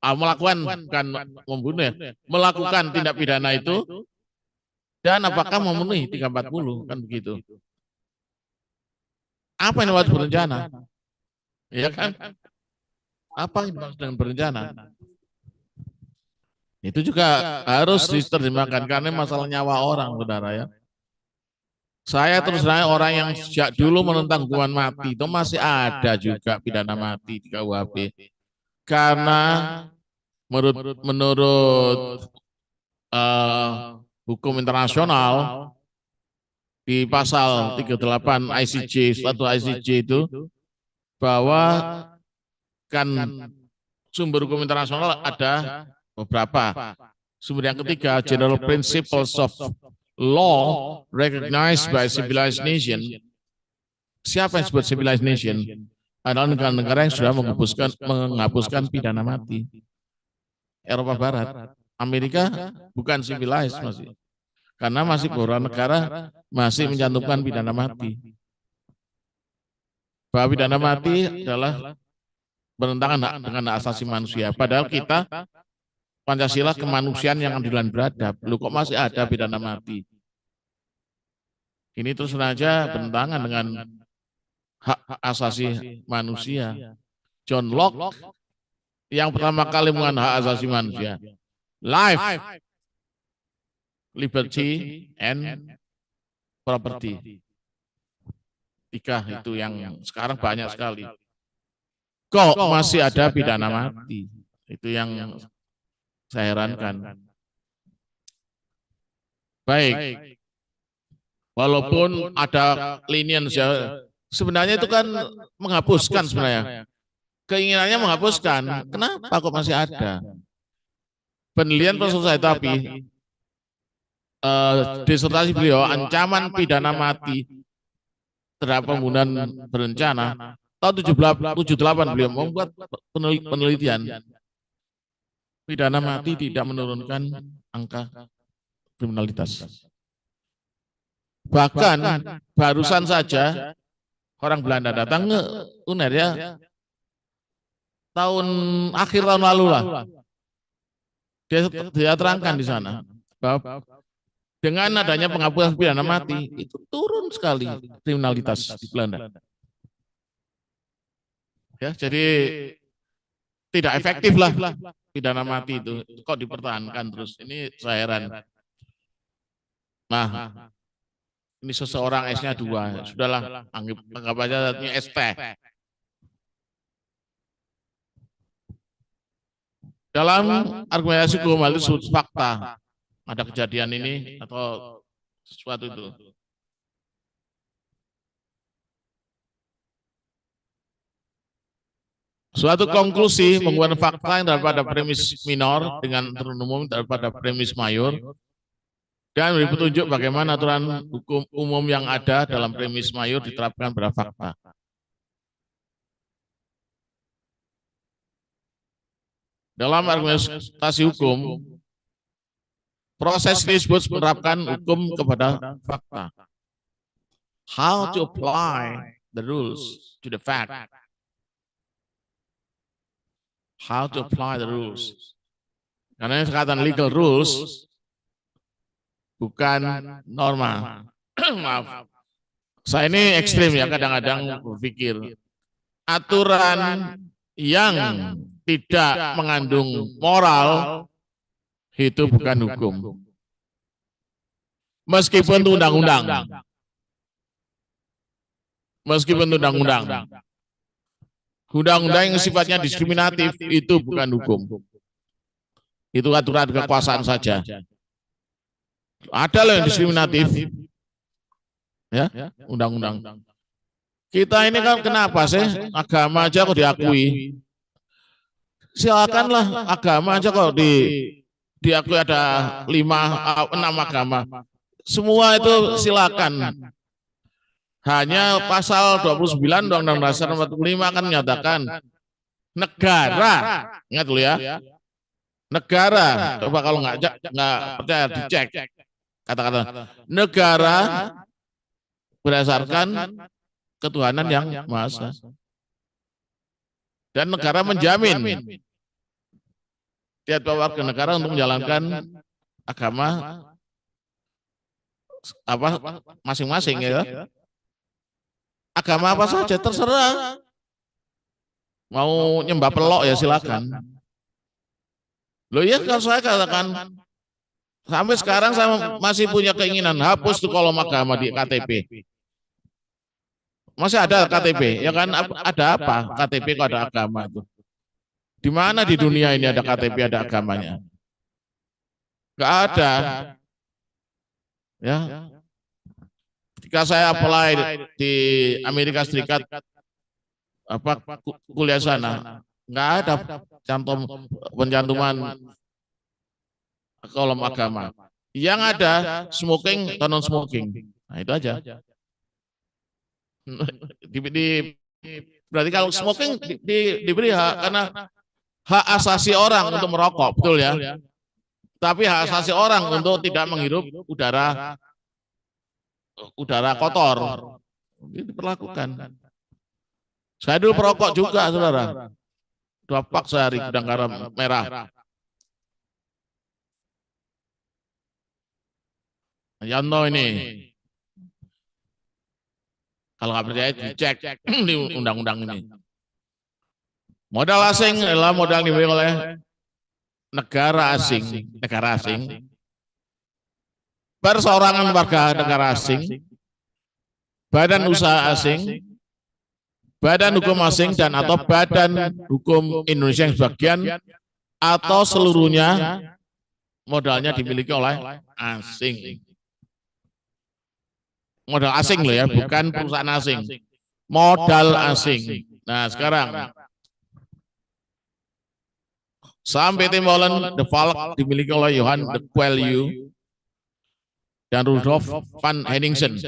melakukan bukan membunuh ya, melakukan tindak pidana itu dan apakah memenuhi 340 kan begitu. Apa yang dimaksud berencana? Ya kan? Apa yang dimaksud dengan berencana? Itu juga harus diterjemahkan karena masalah nyawa orang, saudara ya. Saya terus terang orang yang sejak dulu menentang hukuman mati itu masih ada juga pidana mati di KUHP. Karena menurut hukum internasional di pasal 38 ICJ, statuta ICJ itu bahwa kan sumber hukum internasional ada beberapa. Sumber yang ketiga, General Principles of Law recognized by civilized nation. Siapa yang disebut civilized nation? Adalah negara-negara yang sudah menghapuskan pidana mati. Eropa Barat, Amerika bukan civilized masih. Karena masih beberapa negara masih mencantumkan pidana mati. Bahwa pidana mati adalah bertentangan dengan hak asasi manusia. Padahal kita Pancasila kemanusiaan yang adil dan beradab. Lu kok masih ada pidana mati? Ini terus saja bertentangan dengan hak asasi manusia. John Locke yang pertama kali mengatakan hak asasi manusia. Life, liberty, and property. 3 itu yang sekarang banyak sekali. Kok masih ada pidana mati? Itu yang saya herankan. Baik, walaupun ada lenience ya, sebenarnya itu kan menghapuskan sebenarnya. Keinginannya menghapuskan, kenapa kok masih ada? Penelitian Profesor saya tapi disertasi beliau ancaman pidana mati terhadap pembunuhan berencana tahun 78 beliau membuat penelitian. Pidana mati tidak menurunkan angka kriminalitas. Bahkan barusan saja orang Belanda datang ke UNER ya, akhir tahun lalu lah. Dia terangkan di sana bahwa dengan adanya penghapusan pidana mati itu turun sekali kriminalitas di Belanda. Ya, jadi tidak efektif lah pidana mati itu kok dipertahankan terus. Ini saya heran. Nah, ini seseorang S-nya 2, sudahlah anggap aja ini ST. Dalam argumentasi hukum hal itu fakta, ada kejadian ini atau sesuatu itu. Suatu konklusi menggunakan fakta yang daripada premis minor dengan aturan umum daripada premis mayor dan memberi petunjuk bagaimana aturan hukum umum yang ada dalam premis mayor diterapkan pada fakta. Dalam argumentasi hukum, proses ini disebut menerapkan hukum kepada fakta. How to apply the rules to the fact. How to apply the rules. Karena yang sekatan legal rules bukan norma. Maaf. Saya ini ekstrim ya, kadang-kadang berpikir aturan yang tidak mengandung moral itu bukan hukum. Meskipun itu undang-undang. Meskipun itu undang-undang. Undang-undang yang sifatnya diskriminatif itu bukan hukum. Itu aturan kekuasaan saja. Ada loh yang diskriminatif. Ya, undang-undang. Kita ini kan kenapa sih agama aja kok diakui? Silakanlah agama aja kok diakui ada 5, 6 agama. Semua itu silakan. Hanya pasal 29 Undang-Undang Dasar 45 akan menyatakan negara, ingat dulu ya, negara. Coba kalau nggak percaya dicek kata-kata negara berdasarkan ketuhanan yang Maha Esa. Dan negara menjamin tiap warga negara untuk menjalankan agama masing-masing ya. Agama apa saja terserah. Mau nyembah pelok ya silakan. Loh ya kalau saya katakan sampai sekarang saya masih punya keinginan hapus tuh kolom agama di KTP. Masih ada KTP, ya kan? Ada apa? KTP kok ada agama itu? Di mana di dunia ini ada KTP ada agamanya? Gak ada. Ya. Ketika saya apply di Amerika Serikat kuliah sana, nggak ada pencantuman kolom agama. Yang ada smoking atau non smoking. Nah itu aja. Berarti kalau smoking diberi hak karena hak asasi orang untuk merokok, betul ya. Tapi hak asasi orang untuk tidak menghirup udara kotor itu diperlakukan. Saya dulu perokok juga, saudara. 2 pak sehari gudang garam merah. Contoh ini, kalau nggak percaya dicek di undang-undang ini. Modal asing adalah modal dimiliki oleh negara asing, perseorangan warga negara asing, badan usaha asing, badan hukum asing dan atau badan hukum Indonesia yang sebagian atau seluruhnya modalnya dimiliki oleh asing. Modal asing loh ya, bukan perusahaan asing. Modal asing. Nah sekarang saham PT Molen de Valk dimiliki oleh Johan de Quelju dan Rudolf van Henningsen.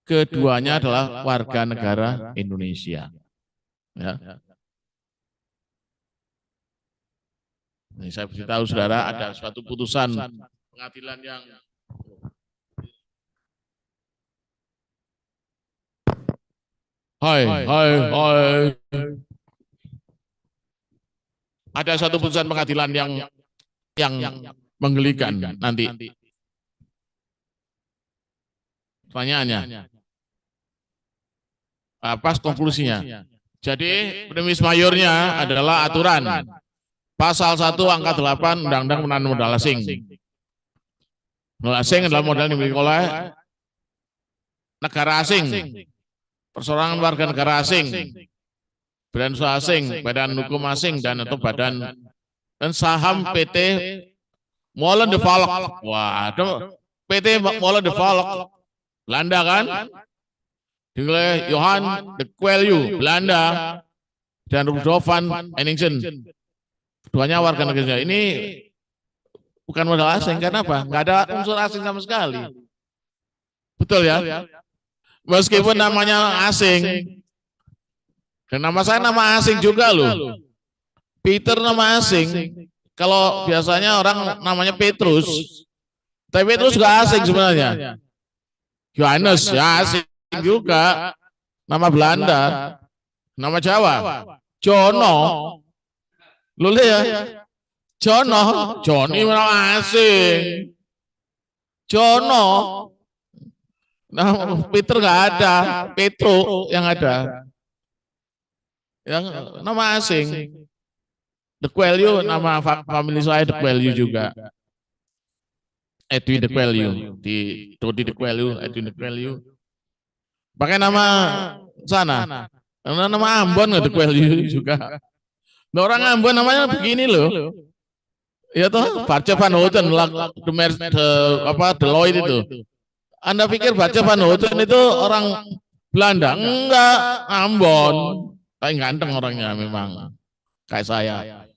Keduanya adalah warga negara Indonesia. Ya. Ini saya beritahu saudara ada suatu putusan pengadilan yang Hai. Ada satu putusan pengadilan yang menggelikan nanti. Pertanyaannya, apa konklusinya? Jadi premis mayornya adalah aturan pasal 1 angka 8 Undang-Undang Penanaman Modal Asing. Modal asing adalah modal yang dimiliki oleh negara asing, perseorangan warga negara asing, badan usaha asing, badan hukum asing dan atau badan dan saham PT Molen de Valk. Wah, PT Molen de Valk Belanda kan? Dimiliki Johan de Quelju Belanda dan Rudolf van Henningsen. Keduanya warga negara Indonesia. Ini bukan modal asing, karena apa? Nggak ada unsur asing sama sekali. Betul ya? Meskipun namanya asing, dan nama saya nama asing juga loh. Peter nama asing. Kalau biasanya orang namanya Petrus, tapi Petrus juga asing sebenarnya. Yohanes ya asing juga. Nama Belanda, nama Jawa, Jono. Lu lihat ya, Jono, Joni nama asing. Jono, nah Peter nggak ada, Petro yang ada, yang nama asing. De Coelho nama family saya De Coelho juga. Edwin De Coelho, di Dodi De Coelho, Edwin De Coelho. Pakai nama sana, nama Ambon De Coelho juga. Nah, orang Ambon namanya begini loh. Ya toh, Barca van Houten, Deloitte itu. Anda pikir Barca van Houten itu orang Belanda? Enggak, Ambon. Tapi ganteng orangnya memang, kayak saya.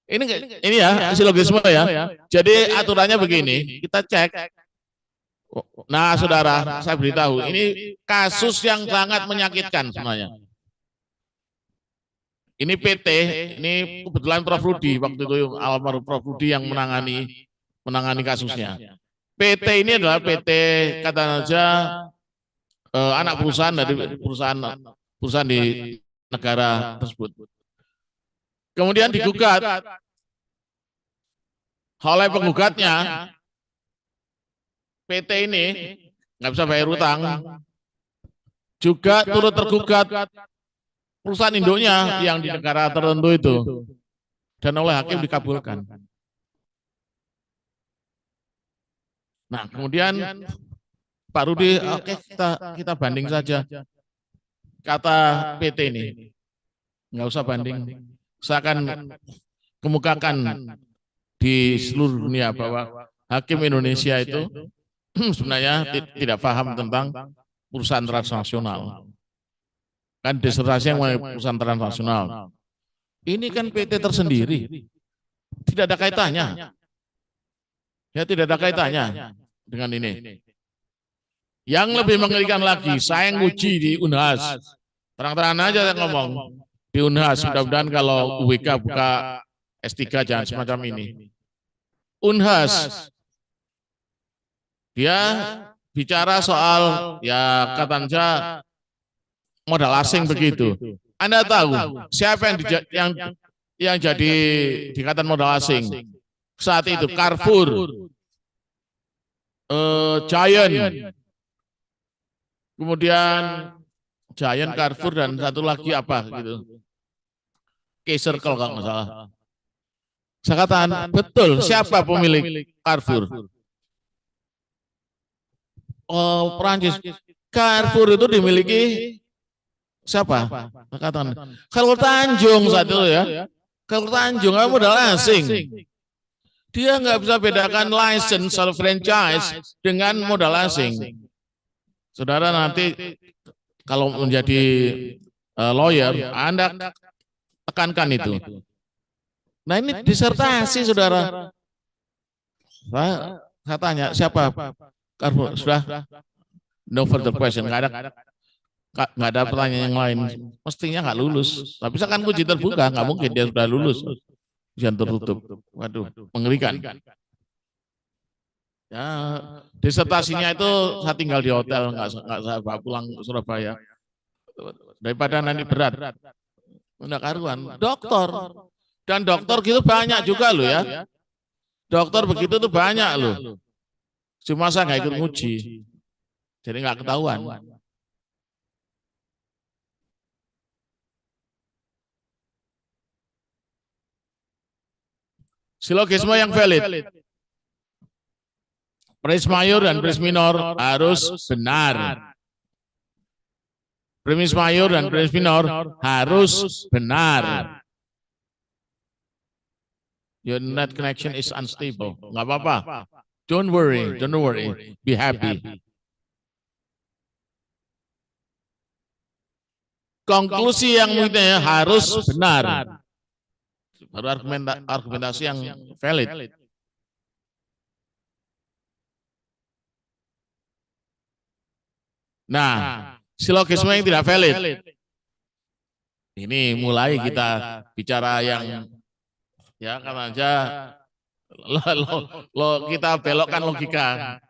Ini ya silogisme ya. Jadi aturannya begini, kita cek. Nah, saudara, saya beritahu, ini kasus yang sangat menyakitkan sebenarnya. Ini PT, ini kebetulan Prof. Rudi, waktu itu almarhum Prof. Rudi yang menangani kasusnya. PT ini adalah PT kata saja anak perusahaan dari perusahaan di negara tersebut. Kemudian digugat oleh penggugatnya, PT ini nggak bisa bayar utang, juga turut tergugat perusahaan induknya yang di negara tertentu itu, dan oleh hakim dikabulkan. Nah, kemudian Pak Rudi, oke, kita banding saja. Kata PT ini, nggak usah banding. Saya akan kemukakan di seluruh dunia bahwa hakim Indonesia itu sebenarnya tidak paham tentang perusahaan transnasional. Kan disertasi yang perusahaan transnasional. Ini kan PT tersendiri. Tidak ada kaitannya. Ya, tidak ada kaitannya dengan ini. Yang lebih mengerikan lagi, saya nguji di Unhas. Terang-terangan aja saya ngomong. Di Unhas, mudah-mudahan kalau UWK buka S3 jangan semacam ini. Unhas, dia bicara soal ya katanya modal asing begitu. Anda tahu siapa yang jadi dikatakan modal asing saat itu? Carrefour, Giant, kemudian Giant, Carrefour, dan satu lagi apa gitu, K-Circle kalau nggak salah. Saya katakan betul, siapa pemilik Carrefour? Oh, Perancis. Carrefour itu dimiliki siapa? Saya katakan Khairul Tanjung saat itu ya. Khairul Tanjung kan modal asing. Dia nggak bisa bedakan license atau franchise dengan modal asing. Saudara nanti kalau menjadi lawyer, Anda tekankan itu. Nah, ini disertasi, saudara. Saya tanya siapa? Carrefour, sudah no further question, nggak ada pertanyaan yang lain. Mestinya nggak lulus. Tapi saya kan uji terbuka, nggak mungkin dia sudah lulus. Ujian tertutup. Waduh, mengerikan. Ya, disertasinya itu saya tinggal di hotel, nggak saya bawa pulang ke Surabaya. Daripada nanti berat. Nggak karuan. Dokter. Dan dokter gitu banyak juga loh ya. Dokter begitu tuh banyak loh. Cuma saya nggak ikut nguji. Jadi nggak ketahuan. Silogisme yang valid. Premis mayor dan premis minor harus benar. Premis mayor dan premis minor harus benar. Your net connection is unstable. Nggak apa-apa. Don't worry. Be happy. konklusi yang mungkin harus benar. Baru argumentasi yang valid. Nah, silogisme yang tidak valid. Ini mulai kita bicara yang ya kan aja kita belokkan logika.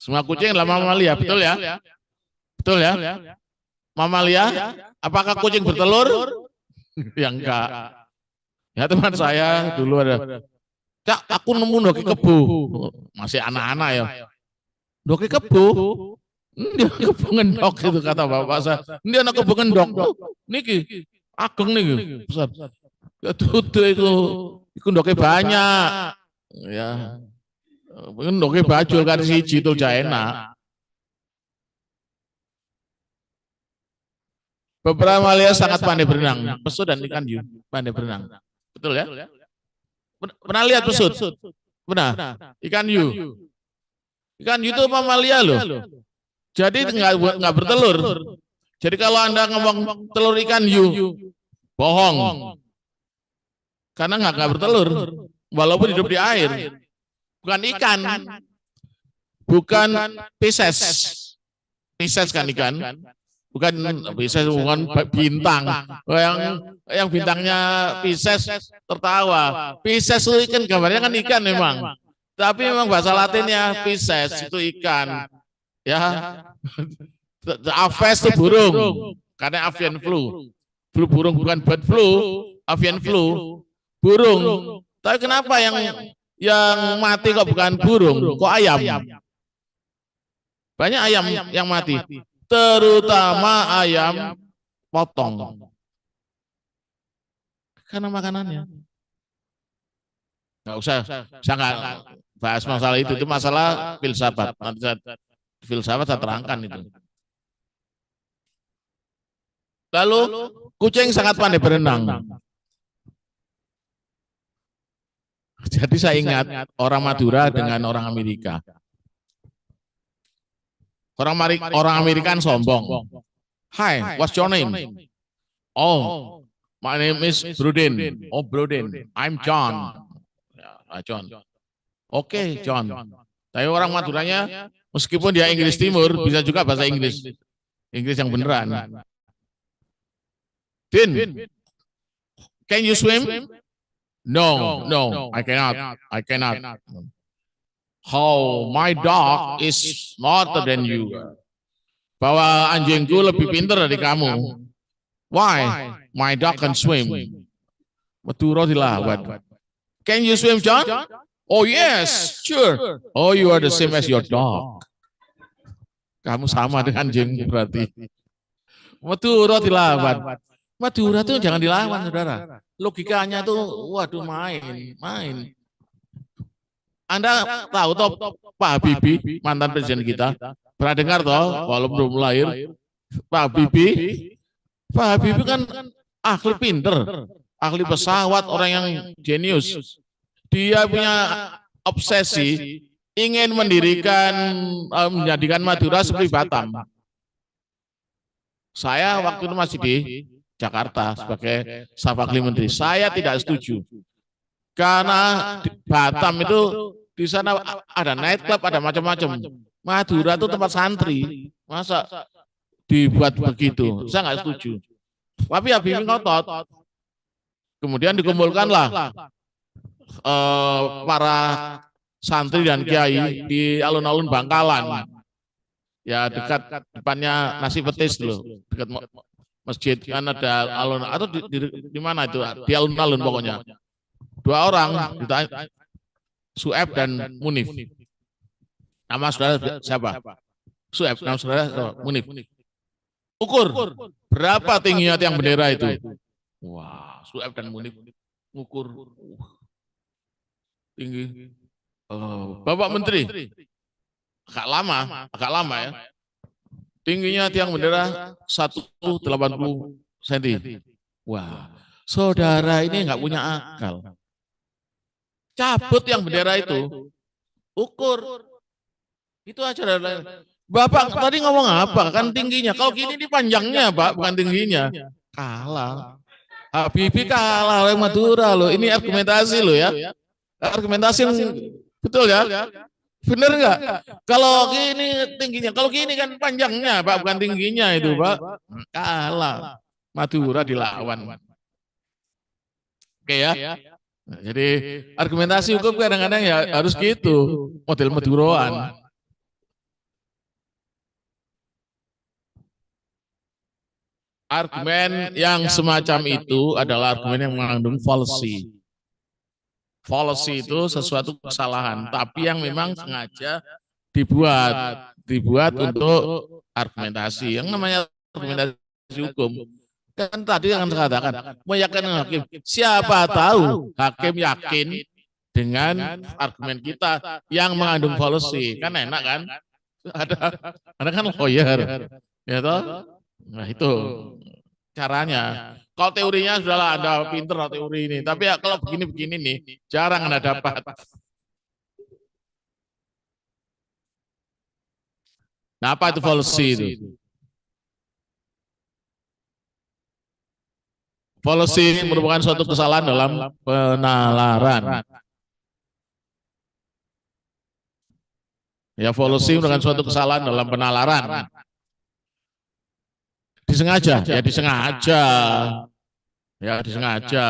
Semua kucing adalah mamalia, betul ya? Betul ya? Mamalia, apakah kucing bertelur? Ya enggak. Ya teman saya dulu ada, Cak, aku nemu doki kebo, masih anak-anak ya. Doki kebo, dia kebo ngendok gitu kata bapak saya. Dia anak kebo ngendok, niki ageng niki besar. Ya tuh itu doki banyak, ya. Mungkin doki bajul kan siji itu enak. Beberapa mamalia sangat pandai berenang, pesut dan ikan hiu pandai berenang, betul ya? Pernah lihat pesut? Pernah? Ikan hiu. Ikan hiu itu mamalia loh. Jadi nggak bertelur. Jadi kalau Anda ngomong telur ikan hiu, bohong. Karena nggak bertelur, walaupun hidup di air. Bukan ikan, bukan Pisces. Pisces kan ikan. Bukan Pisces, bukan bintang. Yang bintangnya Pisces tertawa. Pisces itu ikan, gambarnya kan ikan memang. Tapi memang bahasa Latinnya Pisces itu ikan. Ya, Aves itu burung. Karena avian flu. Flu burung bukan bird flu, avian flu. Burung. Tapi kenapa yang mati kok bukan burung, kok ayam? Banyak ayam yang mati. Terutama ayam potong. Karena makanannya. Nggak usah, saya nggak bahas masalah itu masalah filsafat. Nanti filsafat saya terangkan itu. Lalu kucing sangat pandai berenang. Jadi saya ingat orang Madura dengan orang Amerika. Orang Amerika sombong. Hi, what's your name? Oh, my name is Bruden. Oh, Bruden. I'm John. John. Oke, John. Tapi orang Maduranya, meskipun dia Inggris Timur, bisa juga bahasa Inggris. Inggris yang beneran. Din, can you swim? No, I cannot. How my dog is smarter than you. Bahwa anjingku lebih pintar dari kamu. Why? My dog can swim. Madura dilawan. Can you swim, John? Oh yes, sure. Oh, you are the same as your dog. Kamu sama dengan anjing berarti. Madura dilawan. Madura tuh jangan dilawan, saudara. Logikanya tuh, waduh main. Anda tahu toh Pak Habibie, mantan presiden kita, pernah dengar toh, walaupun belum lahir, Pak Habibie kan ahli pinter, ahli pesawat, orang yang jenius. Dia punya obsesi ingin menjadikan Madura seperti Batam. Saya waktu itu masih di Jakarta sebagai staf ahli menteri, saya tidak setuju. Karena di Batam itu di sana ada nightclub, ada macam-macam. Madura itu tempat santri, masa dibuat begitu? Saya nggak setuju. Tapi Habibie ngotot. Kemudian dikumpulkanlah para santri dan kiai di alun-alun Bangkalan. Ya dekat depannya nasi petis loh, dekat masjid kan ada alun, atau di mana itu? Di alun-alun pokoknya. Dua orang ditanya, Sueb dan Munif. Nama saudara siapa? Sueb, nama saudara Munif. Ukur berapa tingginya tiang bendera itu? Wah, Sueb dan Munif ukur tinggi. Bapak Menteri, agak lama ya. Tingginya tiang bendera 180 cm. Wah, saudara ini nggak punya akal. Cabut yang bendera itu, ukur. Itu aja. Bapak tadi ngomong apa? Kan tingginya. Kalau gini ini panjangnya, Pak, bukan tingginya. Kalah. Habibie kalah oleh Madura loh. Ini argumentasi loh ya. Argumentasi yang betul ya. Bener nggak? Kalau gini tingginya, kalau gini kan panjangnya, Pak, bukan tingginya itu, Pak. Kalah. Madura dilawan. Oke ya. Nah, jadi argumentasi hukum kadang-kadang ya harus gitu, model Maduroan. Argumen yang semacam itu adalah argumen yang mengandung fallacy. Fallacy itu sesuatu kesalahan, tapi yang memang sengaja dibuat untuk argumentasi. Yang namanya argumentasi hukum kan tadi yang saya katakan, meyakinkan hakim. Siapa tahu hakim yakin dengan argumen kita yang mengandung fallacy, kan enak kan? Ada kan lawyer, ya toh? Nah itu caranya. Kalau teorinya sudahlah Anda pinter teori ini, tapi ya kalau begini-begini nih jarang Anda dapat. Nah apa itu fallacy itu? Fallacy merupakan suatu kesalahan dalam penalaran. Ya, fallacy merupakan suatu kesalahan dalam penalaran. Disengaja, ya disengaja. Ya disengaja.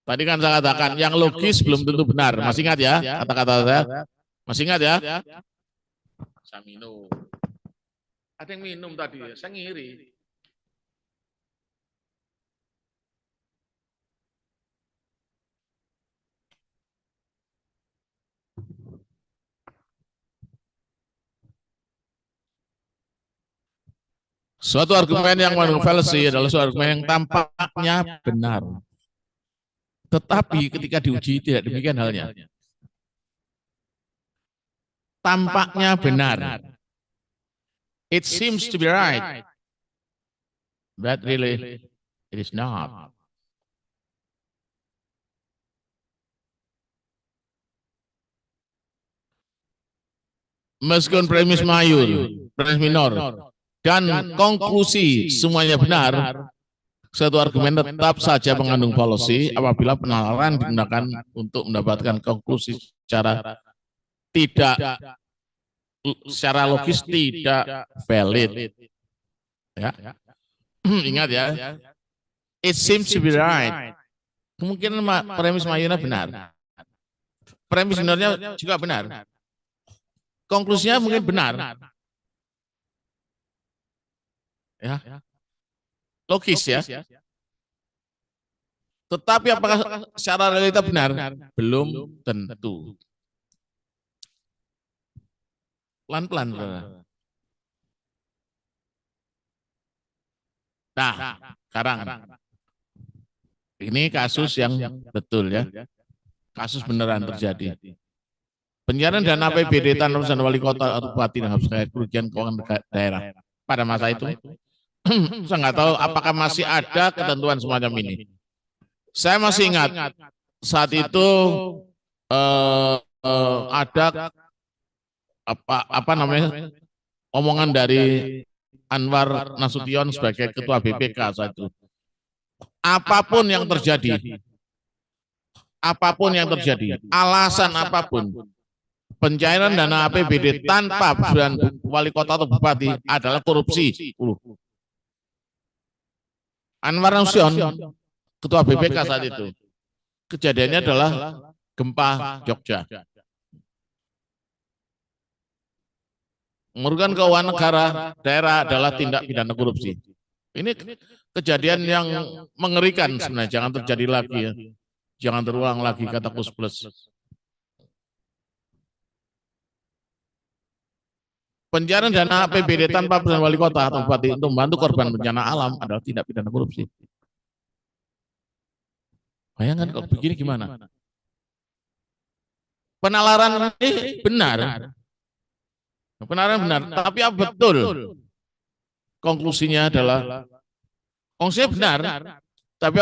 Tadi kan saya katakan yang logis belum tentu benar. Masih ingat ya kata-kata saya? Masih ingat ya? Saya minum. Ada yang minum tadi, saya ngiri. Suatu argumen yang mengandung fallacy adalah suatu argumen yang tampaknya benar. Tetapi ketika diuji tidak demikian halnya. Tampaknya benar. It seems to be right. But really it is not. Meskipun premis mayur, premis minor, dan konklusi semuanya benar, suatu argumen tetap saja mengandung fallacy apabila penalaran digunakan untuk mendapatkan konklusi secara logis tidak valid. Ya. Ingat ya. It seems to be right. Kemungkinan premis mayurnya benar. Premis minornya juga benar. Konklusinya mungkin benar. Ya. Logis ya. Tetapi apakah secara realita benar? Belum tentu. Pelan-pelan. Nah, sekarang ini kasus yang betul ya. Kasus beneran terjadi. Pencairan dana APBD tanpa urusan wali kota atau bupati dan harus kerugian keuangan daerah pada masa itu. Saya nggak tahu apakah masih ada ketentuan semacam ini. Saya masih ingat saat itu ada apa namanya omongan dari Anwar Nasution sebagai ketua BPK saat itu. Apapun yang terjadi, alasan apapun, pencairan dana APBD tanpa usulan wali kota atau bupati adalah korupsi. Anwar Nasution, ketua BPK saat itu. Kejadiannya adalah gempa Jogja. Merugikan keuangan negara, daerah adalah tindak pidana korupsi. Ini kejadian yang mengerikan sebenarnya, jangan terjadi lagi ya. Jangan terulang lagi kata Kus Plus. Pencairan dana APBD tanpa usulan wali kota atau bupati untuk membantu korban bencana alam adalah tindak pidana korupsi. Bayangkan kalau begini gimana? Penalaran ini benar. Penalaran benar, tapi apa betul? Konklusinya benar, tapi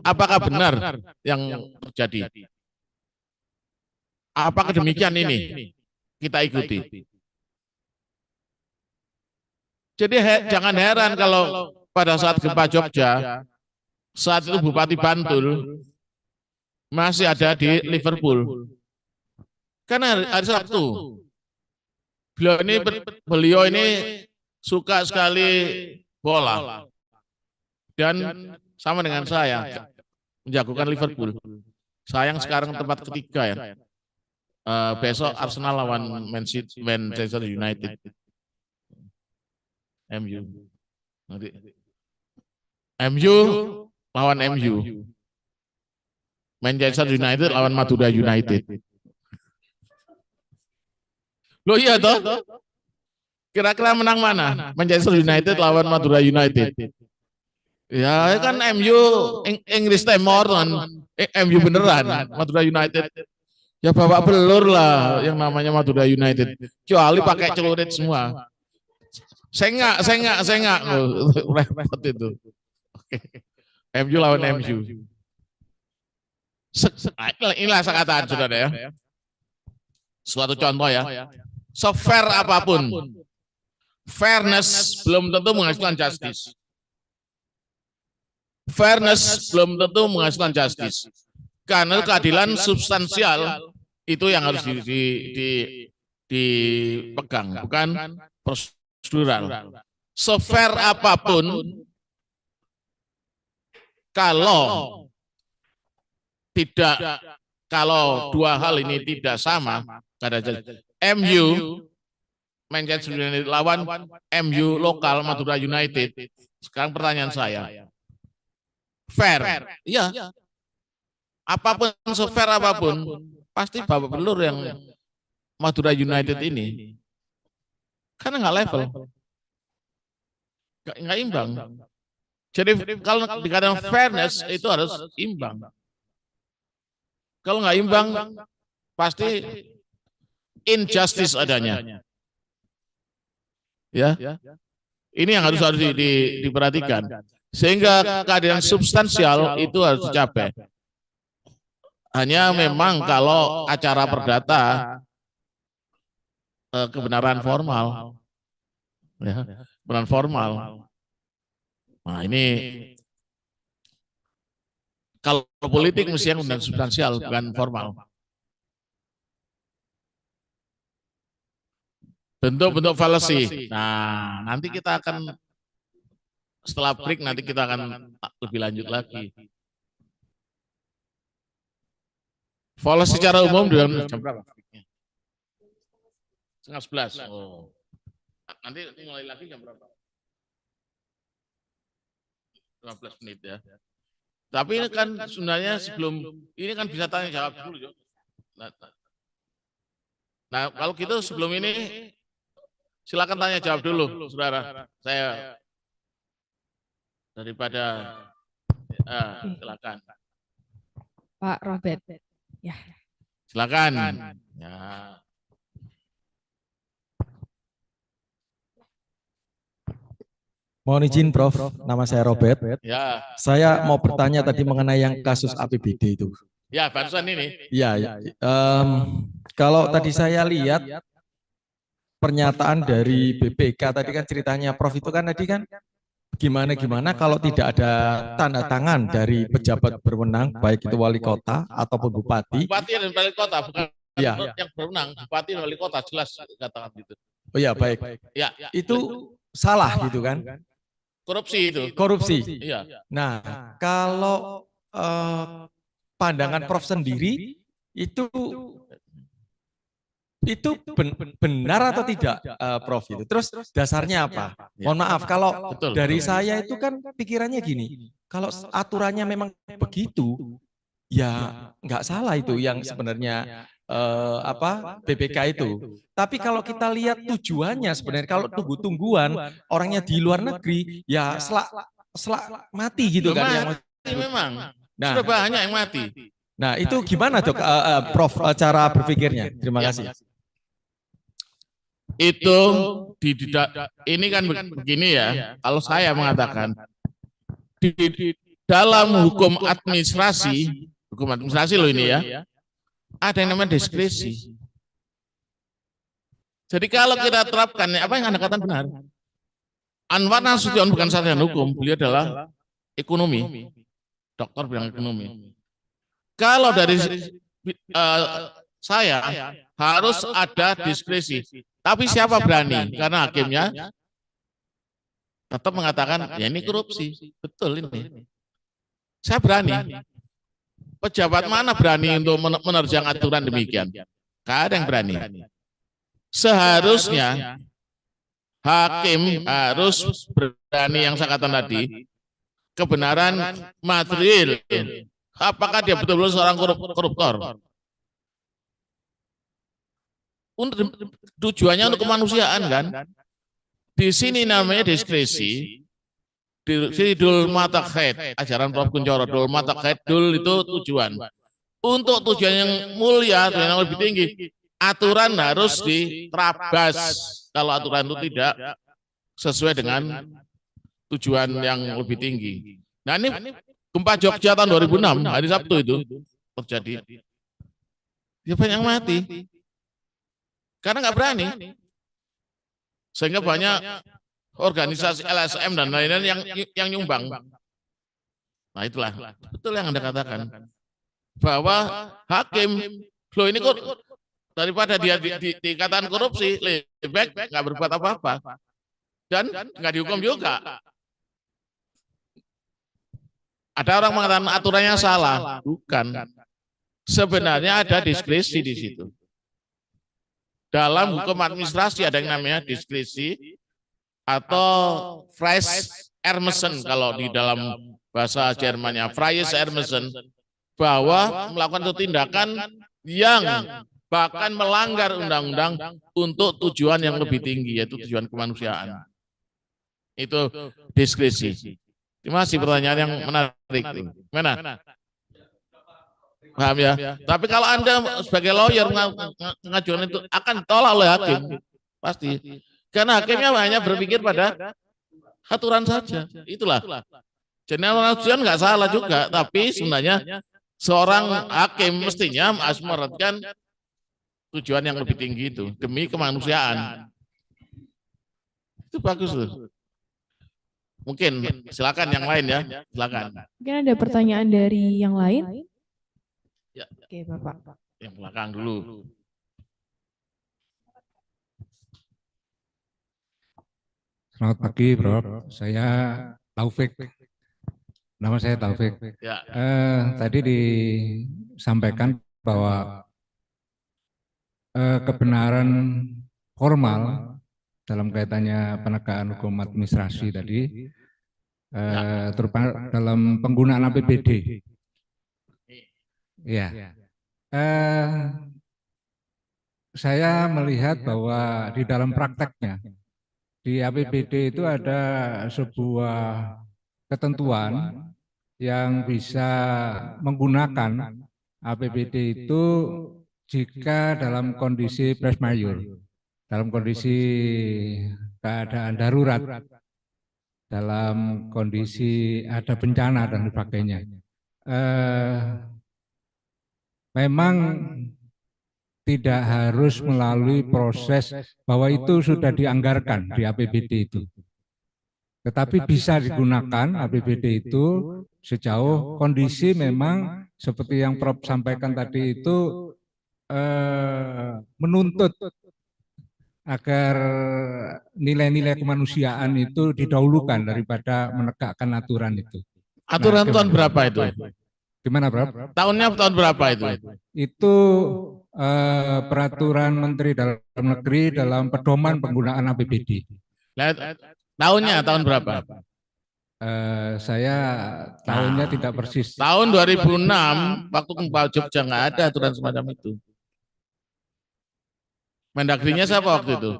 apakah benar yang terjadi? Apakah demikian ini? Kita ikuti. Jadi jangan heran kalau pada saat gempa Jogja, saat itu Bupati Bantul masih ada di Liverpool. Karena hari Sabtu, beliau ini suka sekali bola dan sama dengan saya menjagokan Liverpool. Sayang sekarang tempat ketiga ya. Besok Arsenal lawan Manchester United. MU. Nanti MU lawan MU. Manchester United lawan Madura United. Loh iya toh? Kira-kira menang mana? Manchester United lawan Madura United. Ya kan MU Inggris Timor kan. MU beneran Madura United. Ya babak belur lah yang namanya Madura United. Kecuali pakai celurit semua. Sengak. Repot itu. MU lawan MU. Inilah sekatan saudara ya. Suatu contoh ya. So-fair apapun, fairness belum tentu menghasilkan justice. Fairness belum tentu menghasilkan justice. Karena keadilan substansial itu yang harus dipegang, bukan prosedural. So-fair apapun, kalau dua hal ini tidak sama, MU Manchester United lawan MU lokal Madura United. Sekarang pertanyaan saya, fair? Iya. Apapun so-fair apapun, pasti babak belur yang Madura United ini, karena nggak level, nggak imbang. Jadi kalau dikatakan fairness itu harus imbang. Kalau nggak imbang, pasti injustice adanya. Ya, ini yang harus diperhatikan. Sehingga keadilan substansial itu harus dicapai. Hanya memang kalau acara perdata kebenaran formal, ya, kebenaran formal. Nah ini kalau politik mesti yang kebenaran substansial bukan formal. Bentuk-bentuk fallacy. Nah, nanti kita akan setelah break nanti kita akan lebih lanjut lagi. Fallacy secara umum dengan jam berapa? 10:30. Oh. Nanti mulai lagi jam berapa? 15 menit ya. Tapi ini kan sebenarnya sebelum ini kan bisa tanya jawab dulu, Jo. Nah, kalau gitu sebelum ini silakan tanya jawab dulu, saudara. Saya daripada silakan. Pak Robert. Ya. Silakan. Ya. Mohon izin Prof, nama saya Robert. Ya. Saya mau bertanya tadi mengenai yang kasus APBD itu. Ya, barusan ini. Ya, ya. Kalau tadi saya lihat pernyataan dari BPK tadi kan ceritanya Prof itu kan tadi kan gimana kalau tidak ada tanda tangan dari pejabat berwenang baik itu wali kota ataupun bupati. Bupati dan wali kota bukan ya. Yang berwenang, bupati dan wali kota jelas katakan gitu. Oh ya, baik. Ya, itu salah gitu kan? Korupsi itu. Korupsi. Iya. Nah, kalau pandangan Prof sendiri itu benar atau tidak, Prof itu? Terus dasarnya apa? Mohon maaf kalau dari saya itu kan pikirannya gini, kalau aturannya memang begitu, ya nggak salah itu yang sebenarnya BPK itu. Tapi kalau kita lihat tujuannya sebenarnya kalau tunggu-tungguan orangnya di luar negeri, ya selak mati gitu kan? Yang memang. Sudah banyak yang mati. Nah itu gimana Dok, Prof cara berpikirnya? Terima kasih. Itu ini kan begini ya, kalau saya mengatakan di dalam hukum administrasi loh ini ya, ada yang namanya diskresi. Jadi kalau kita terapkan apa yang Anda katakan benar, Anwar Nasution bukan sarjana hukum, beliau adalah ekonomi, doktor bidang ekonomi. Kalau dari saya harus ada diskresi, tapi siapa berani? Karena hakimnya tetap mengatakan ya ini korupsi, betul ini. Saya berani. Pejabat mana berani untuk menerjang aturan demikian? Gak ada yang berani. Seharusnya hakim harus berani yang saya katakan tadi, kebenaran material. Apakah dia betul-betul seorang koruptor? Tujuannya untuk kemanusiaan kan? Di sini namanya diskresi. Di dul mata khaid, ajaran Prof. Kuncoro, dul mata khaid, dul itu tujuan. Untuk tujuan yang mulia, tujuan yang lebih tinggi, aturan harus diterabas. Kalau aturan itu tidak sesuai dengan tujuan yang lebih tinggi. Nah ini gempa Jogja tahun 2006, hari Sabtu itu terjadi. Ya banyak yang mati. Karena nggak berani. Sehingga banyak organisasi LSM dan lain-lain yang nyumbang. Nah itulah, betul yang Anda katakan. Bahwa hakim, loh ini kok daripada dia dikatakan korupsi, lebih baik nggak berbuat apa-apa. Dan nggak dihukum juga. Ada orang mengatakan aturannya salah. Bukan. Sebenarnya ada diskresi di situ. Dalam hukum administrasi ada yang namanya diskresi atau Freies Ermessen kalau di dalam bahasa Jermannya, Freies Ermessen, bahwa melakukan suatu tindakan yang bahkan melanggar undang-undang untuk tujuan yang lebih tinggi, yaitu tujuan kemanusiaan. Itu diskresi. Terima kasih, pertanyaan yang menarik. Gimana? Paham ya? Tapi kalau Anda sebagai lawyer mengajukan itu akan ditolak oleh hakim. Pasti. Karena hakimnya hanya berpikir pada aturan saja. Itulah. General Nasution nggak salah juga. Tapi sebenarnya seorang hakim mestinya memerhatikan tujuan yang lebih tinggi itu. Demi kemanusiaan. Itu bagus loh. Mungkin silakan yang lain ya. Silakan. Mungkin ada pertanyaan dari yang lain? Ya. Oke, Bapak. Yang belakang dulu. Selamat pagi, Bro. Saya Taufik. Nama saya Taufik. Ya. Tadi disampaikan bahwa kebenaran formal dalam kaitannya penegakan hukum administrasi tadi, terutama dalam penggunaan APBD. Ya. Saya melihat bahwa di dalam prakteknya di APBD itu ada sebuah ketentuan yang bisa menggunakan APBD itu jika dalam kondisi force majeure, dalam kondisi keadaan darurat, dalam kondisi ada bencana dan sebagainya. Memang tidak harus melalui proses bahwa itu sudah dianggarkan di APBD itu. Tetapi bisa digunakan APBD itu sejauh kondisi memang seperti yang Prof sampaikan tadi itu menuntut agar nilai-nilai kemanusiaan itu didahulukan daripada menegakkan aturan itu. Aturan tahun berapa itu? Gimana, Prof? Tahunnya tahun berapa itu? Itu peraturan Menteri Dalam Negeri dalam pedoman penggunaan APBD. Tahunnya tahun berapa? Saya tahunnya tidak persis. Tahun 2006 waktu gempa Jogja nggak ada aturan semacam itu. Mendagrinya siapa waktu itu?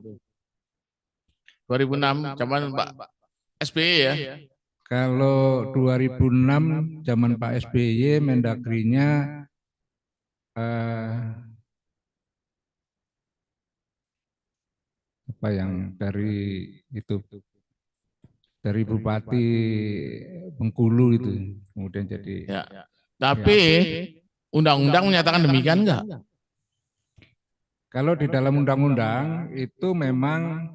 2006 zaman Pak SBY ya. Kalau 2006 zaman Pak SBY Mendagrinya apa yang dari itu dari Bupati Bengkulu itu kemudian jadi. Ya. Tapi undang-undang menyatakan demikian enggak? Kalau di dalam undang-undang itu memang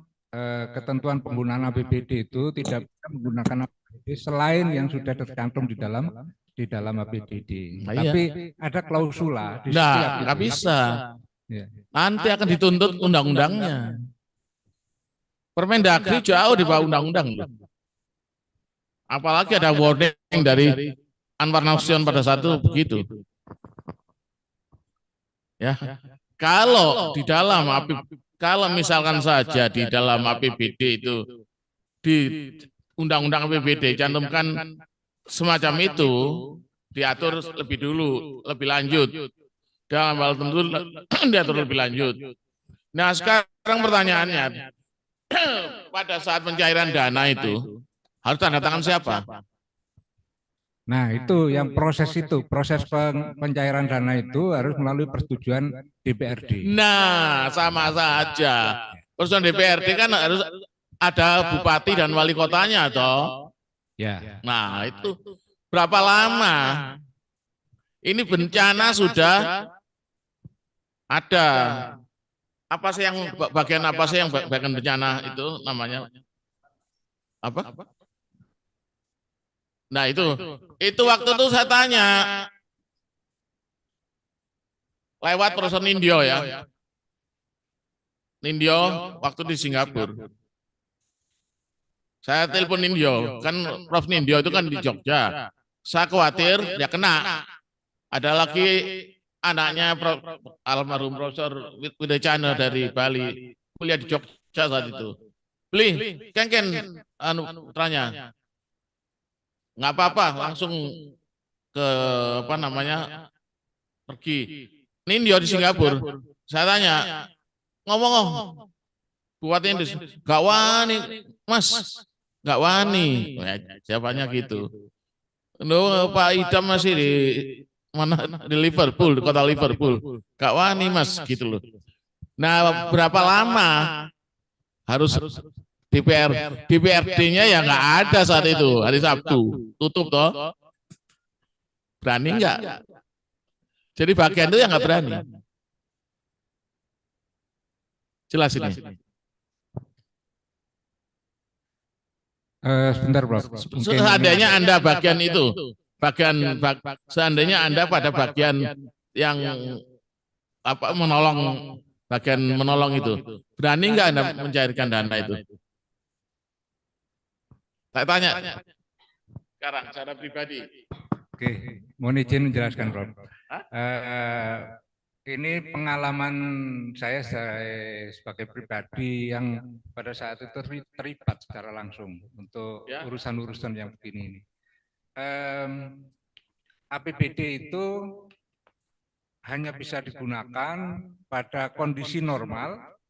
ketentuan penggunaan APBD itu tidak bisa menggunakan APBD selain yang sudah tercantum di dalam APBD. Nah, iya. Tapi ada klausula di Nah, setiap nggak itu. bisa. Ya. Nanti akan dituntut undang-undangnya. Permendagri jauh di bawah undang-undang. Apalagi ada warning dari Anwar Nasution pada saat itu begitu. Ya, kalau di dalam kalau misalkan saja di dalam APBD itu di undang-undang APBD cantumkan semacam itu diatur lebih dulu, lebih lanjut. Dalam hal tentu diatur lebih lanjut. Nah, sekarang pertanyaannya, pada saat pencairan dana itu harus tanda tangan siapa? Nah, itu yang proses pencairan dana itu harus melalui persetujuan DPRD. Nah, sama saja. Persetujuan DPRD kan harus ada bupati dan wali kotanya, toh. Ya. Nah, itu berapa lama? Ini bencana sudah ada. Apa sih yang bagian bencana itu namanya? Apa? Nah, itu waktu itu saya tanya lewat Profesor Nindyo ya. Nindyo waktu di Singapura. Saya telepon Nindyo, kan Prof Nindyo itu kan di Jogja. Saya khawatir dia kena. Ada lagi anaknya almarhum Profesor Widecana dari Bali, kuliah di Jogja saat itu. Beli, kengken putranya. Nggak apa-apa, langsung ke pergi. Nindyo di Singapura. Saya tanya, ngomong buat ini, gak wani, Mas, gak wani. Jawabannya gitu. Pak Idam masih di mana, di Liverpool, di kota Liverpool. Gak wani, Mas, gitu loh. Nah, berapa lama harus DPRD-nya ya nggak ada saat itu, hari Sabtu tutup toh, berani nggak? Jadi bagian itu yang nggak berani. Jelas ini. Sebentar, Prof. Seandainya Anda bagian itu, seandainya Anda pada bagian yang menolong itu, berani nggak Anda mencairkan dana itu? Saya tanya sekarang secara pribadi. Oke, mohon izin menjelaskan, Prof. Ini pengalaman saya sebagai pribadi yang pada saat itu terlibat secara langsung untuk urusan-urusan yang begini ini. APBD itu hanya bisa digunakan pada kondisi normal.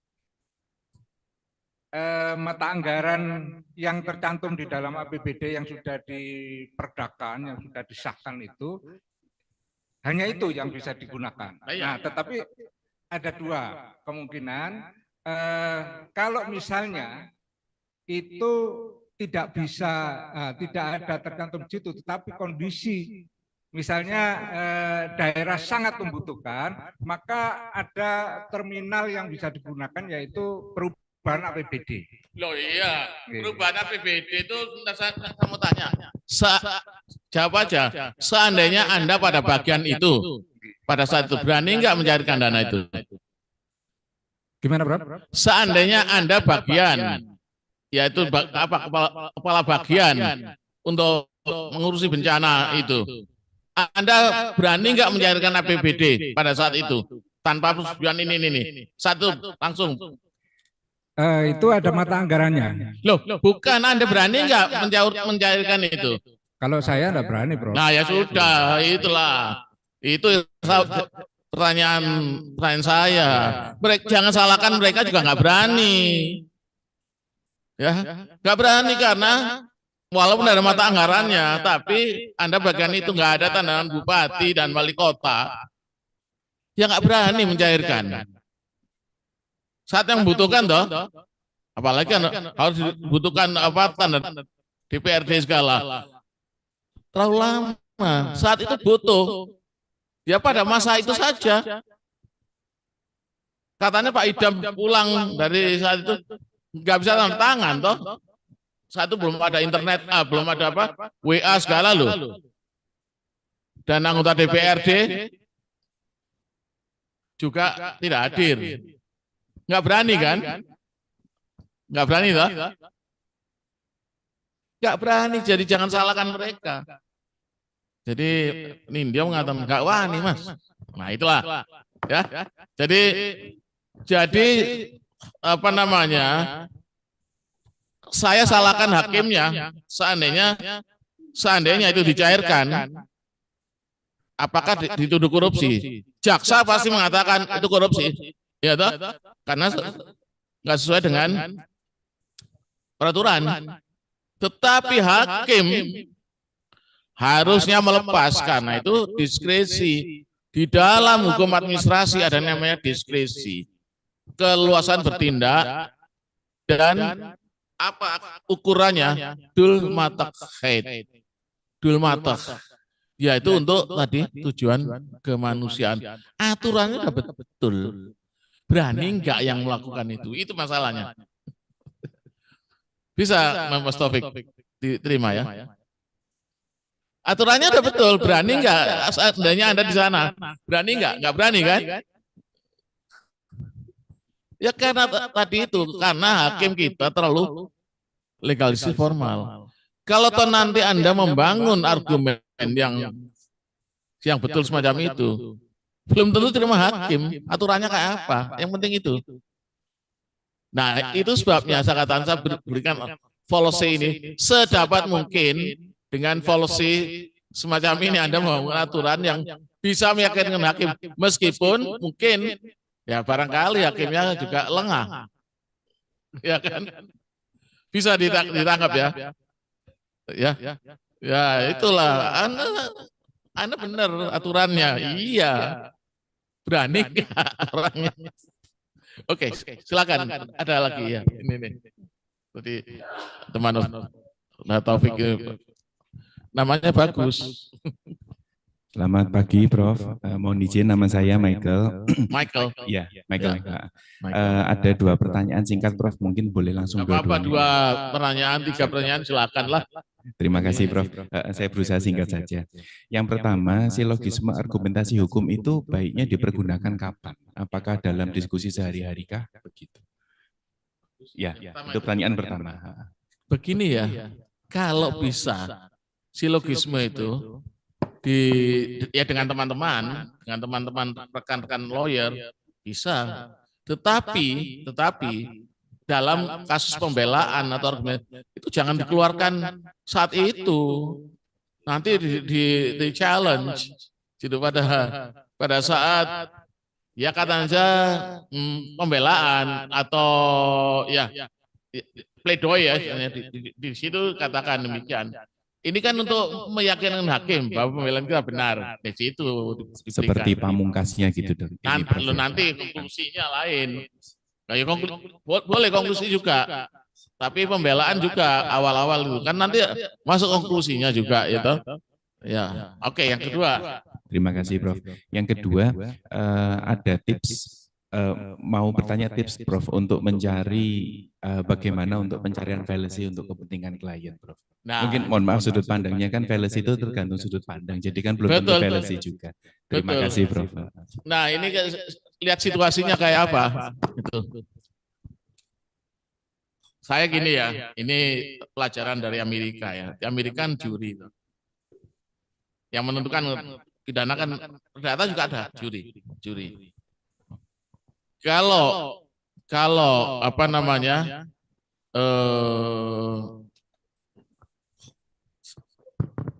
Mata anggaran yang tercantum di dalam APBD yang sudah diperdakan, yang sudah disahkan itu, hanya itu yang bisa digunakan. Nah, tetapi ada dua kemungkinan. Kalau misalnya itu tidak ada tercantum di situ, tetapi kondisi misalnya daerah sangat membutuhkan, maka ada terminal yang bisa digunakan, yaitu perubahan APBD. Loh iya, perubahan APBD itu saya mau tanya. Jawab aja. Seandainya Anda pada bagian itu, pada saat itu berani nggak mencairkan dana itu? Gimana, Bro? Seandainya Anda bagian, yaitu kepala bagian untuk mengurusi bencana itu, Anda berani nggak mencairkan APBD pada saat itu tanpa persetujuan ini? Satu langsung. Itu ada mata anggarannya. Loh, bukan, Anda berani nggak mencairkan itu? Kalau saya enggak berani, Bro. Nah, ya sudah, itulah. Itu pertanyaan saya. Jangan salahkan mereka juga nggak berani. Ya, nggak berani karena walaupun ada mata anggarannya, tapi Anda bagian itu nggak ada tanda tangan bupati dan wali kota, ya nggak berani mencairkan. Saat yang membutuhkan toh, apalagi harus dibutuhkan tanda DPRD segala, terlalu lama. Saat itu butuh, ya pada masa itu saja. Katanya Pak Idam pulang dari saat itu, nggak bisa tanda tangan toh. Satu belum ada internet, belum ada apa, WA segala loh. Dan anggota DPRD juga tidak hadir. Nggak berani kan? Nggak berani toh? Nggak berani, jadi jangan salahkan mereka. Jadi Nindya mengatakan nggak wani mas. Nah itulah ya. Jadi apa namanya? Saya salahkan hakimnya. Seandainya itu dicairkan, apakah dituduh korupsi? Jaksa pasti mengatakan itu korupsi, ya toh? Karena nggak sesuai dengan peraturan. Tetapi hakim harusnya melepaskan. Nah itu diskresi. Di dalam hukum administrasi ada namanya diskresi, keluasan bertindak, dan apa ukurannya? Dul matak khaid. Dul matak, yaitu untuk tadi tujuan kemanusiaan. Aturannya udah betul. Berani enggak yang melakukan itu? Itu masalahnya. Bisa Mas Taufik diterima ya? Aturannya udah betul, berani enggak? Seandainya Anda di sana, berani enggak? Enggak berani kan? Ya karena tadi itu, karena hakim kita terlalu legalisasi formal. Kalau toh nanti Anda membangun argumen yang betul semacam itu, belum tentu terima hakim. Aturannya kayak apa? Yang penting itu. Nah, itu sebabnya saya katakan saya berikan policy ini sedapat mungkin. Dengan policy semacam ini Anda membangun aturan yang bisa meyakinkan hakim, meskipun mungkin ya barangkali hakimnya juga lengah, ya kan? Bisa ditangkap ya, ya itulah. Anda benar aturannya, iya. Berani nggak orangnya? Oke, silakan. Ada lagi ya. Ini nih. Jadi teman Taufik namanya bagus. Selamat pagi, Prof. Mohon izin, nama saya Michael. Michael. Ya, Michael. Ada 2 pertanyaan singkat, Prof. Mungkin boleh langsung dua-duanya. 2 pertanyaan, 3 pertanyaan, silakanlah. Terima kasih, Prof. Saya berusaha singkat saja. Yang pertama, silogisme argumentasi hukum itu baiknya dipergunakan kapan? Apakah dalam diskusi sehari-hari kah? Begitu. Ya, itu pertanyaan pertama. Begini ya, kalau bisa silogisme itu ya dengan teman-teman, rekan-rekan lawyer bisa. Tetapi dalam kasus pembelaan atau argumen itu jangan dikeluarkan saat itu. Nanti di challenge gitu pada saat ya katanya pembelaan atau ya pledoi ya di situ katakan demikian. Ini kan untuk meyakinkan hakim bahwa pembelaan kita benar. Di situ seperti pamungkasnya gitu, Dok. Nanti konklusinya lain. Kayak boleh konklusi juga. Tapi pembelaan juga awal-awal itu kan nanti masuk konklusinya juga ya toh. Ya. Oke, yang kedua. Terima kasih, Prof. Yang kedua, ada tips, mau bertanya tips, Prof, untuk mencari bagaimana untuk pencarian fallacy untuk kepentingan klien, Prof. Nah, mungkin mohon maaf sudut pandangnya kan fallacy itu tergantung sudut pandang, jadi kan belum tentu fallacy juga. Terima kasih, Prof. Nah, ini lihat situasinya kayak apa. Gitu. Saya gini ya, ini pelajaran dari Amerika ya. Di Amerika kan juri. Yang menentukan pidana kan ternyata juga ada juri. Kalau apa namanya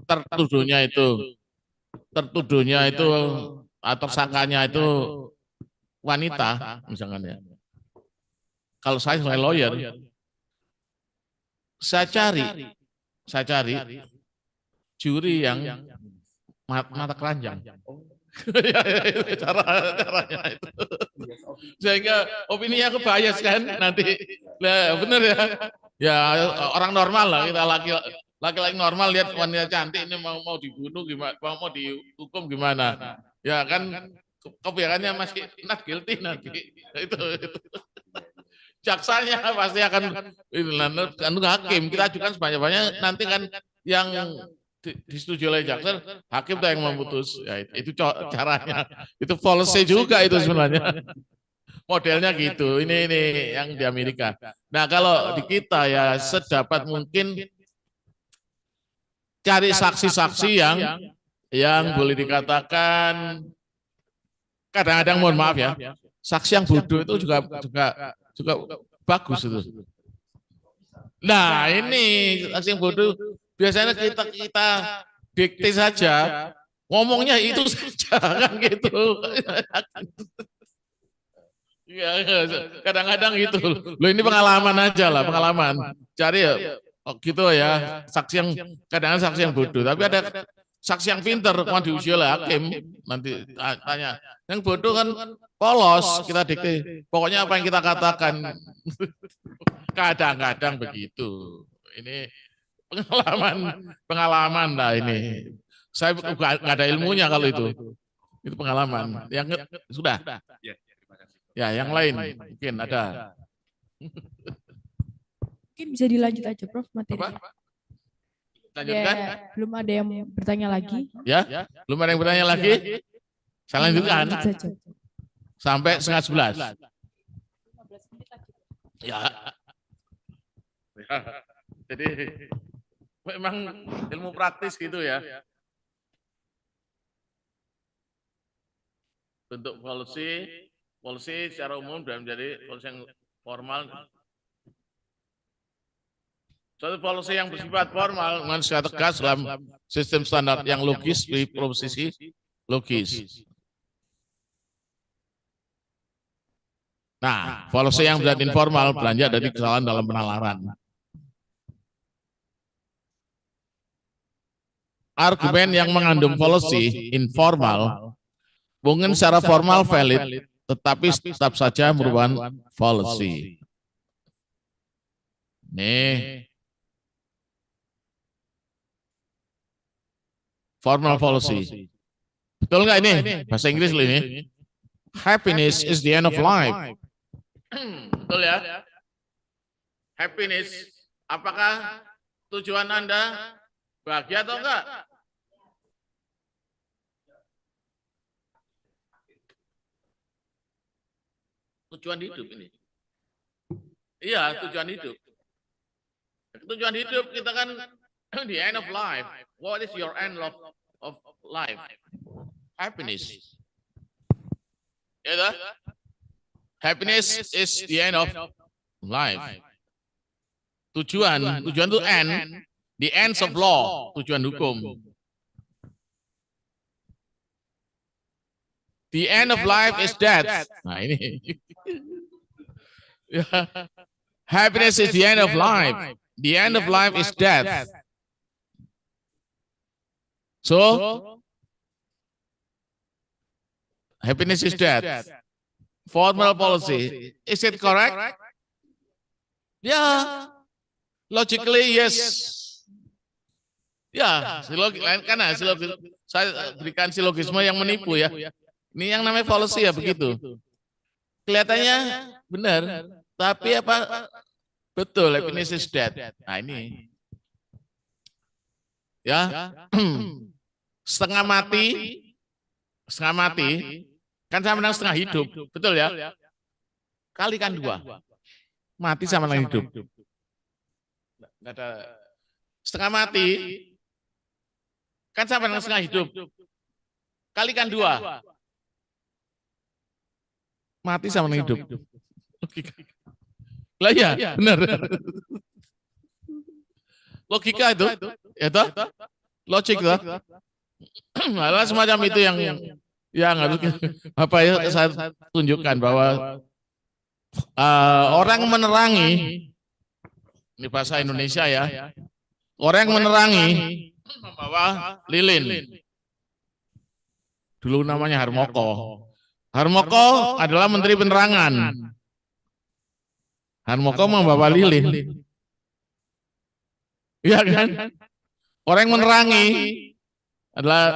tertuduhnya itu atau tersangkanya itu wanita misalkan ya. Kalau saya sebagai lawyer, saya cari juri yang mata keranjang. Caranya itu. Sehingga opininya kebias kan nanti. Lah benar ya. Ya orang normal lah, kita laki-laki normal lihat wanita cantik ini mau dibunuh gimana, mau dihukum gimana. Ya kan kebiasaannya masih not guilty nanti. Itu. jaksanya pasti akan hakim. Kita ajukan sebanyak-banyak, nanti kan yang disetujui oleh jaksa, hakim tuh yang memutus. Ya, itu caranya. Itu policy juga itu sebenarnya. Modelnya gitu. Ini yang di Amerika. Nah, kalau di kita ya sedapat mungkin cari saksi-saksi yang boleh dikatakan kadang-kadang, mohon maaf ya, saksi yang bodoh itu juga bagus itu. Nah, ini saksi yang bodoh biasanya kita dikte saja, ngomongnya itu saja kan gitu. Ya, kadang-kadang gitu. Loh, ini pengalaman aja lah, pengalaman. Cari ya gitu ya, saksi yang kadang-kadang saksi yang bodoh, tapi ada saksi yang pinter, mau diuji oleh hakim, nanti tanya. Yang bodoh kan polos, kita dikte. Pokoknya apa yang kita katakan. Kadang-kadang begitu. Ini pengalaman lah ini. Saya nggak ada ilmunya kalau itu. Itu pengalaman. Yang sudah. Ya, yang lain mungkin ada. Mungkin bisa dilanjut aja, Prof, materinya. Lanjutkan. Ya, belum ada yang bertanya lagi. Ya, belum ada yang bertanya lagi. Saya lanjutkan. Sampai 10:30. Ya. Jadi memang ilmu praktis gitu ya. Bentuk policy secara umum dan menjadi policy yang formal. Suatu policy yang bersifat formal dengan secara tegas dalam sistem standar yang logis di proposisi logis. Nah, policy yang bersifat informal beranjak dari kesalahan dalam penalaran. Argumen yang mengandung policy informal mungkin secara formal valid, tetapi tetap saja merupakan policy. Nih, formal policy. Betul nggak ini? Bahasa Inggris loh ini. Happiness is the end of life. Betul ya? Happiness. Apakah tujuan Anda bahagia atau enggak? Tujuan hidup ini. Iya, tujuan hidup. Tujuan hidup kita kan the end of life. What is your end of life? Happiness. Ya, yeah, happiness is the end of life. Tujuan itu end, the ends of law, tujuan hukum. The end of life is death. Nah ini. Happiness is the end of life. The end of life is death. So, happiness is death. Formal policy. Is it correct? Yeah. Logically, yes. Ya, karena saya berikan silogisme yang menipu ya. Ini yang namanya policy ya begitu. Kelihatannya benar, tapi apa? Betul, happiness is death. Nah ini. Ya. Setengah mati, kan sama dengan setengah hidup, betul ya? Kalikan 2, mati sama dengan hidup. Nggak ada setengah mati, kan sama dengan setengah hidup. Kalikan 2, mati sama dengan hidup. Lah ya, benar. Logika itu, logik itu. Malah semacam itu yang harus apa ya saya tunjukkan bahwa orang menerangi, ini bahasa Indonesia ya, orang menerangi membawa lilin. Dulu namanya Harmoko. Harmoko adalah Menteri Penerangan. Harmoko membawa lilin. Iya kan? Orang menerangi adalah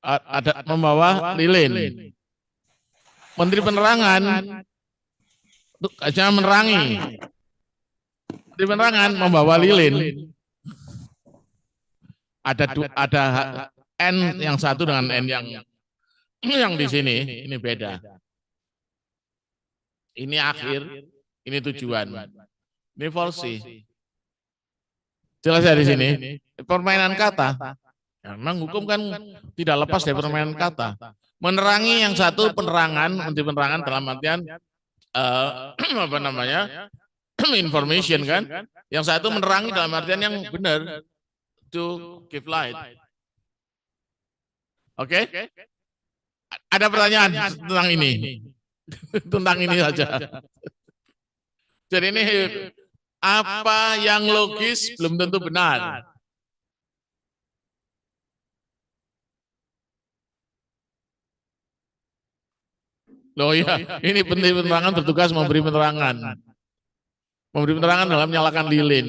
ada membawa lilin. Menteri Penerangan Tugasnya menerangi. Menteri Penerangan membawa lilin. Ada N yang satu dengan N yang di sini, ini beda. Ini akhir, ini tujuan. Ini falsi. Jelas ya di sini. Permainan kata. Memang hukum kan tidak lepas dari permainan kata. Menerangi yang satu penerangan, Menteri Penerangan dalam artian apa namanya? Information kan. Yang satu menerangi dalam artian yang benar, to give light. Oke? Ada pertanyaan tentang ini? Tentang ini saja. Jadi ini apa yang logis belum tentu benar. Loh ya, ini Menteri Penerangan bertugas memberi penerangan. Memberi penerangan dalam menyalakan lilin.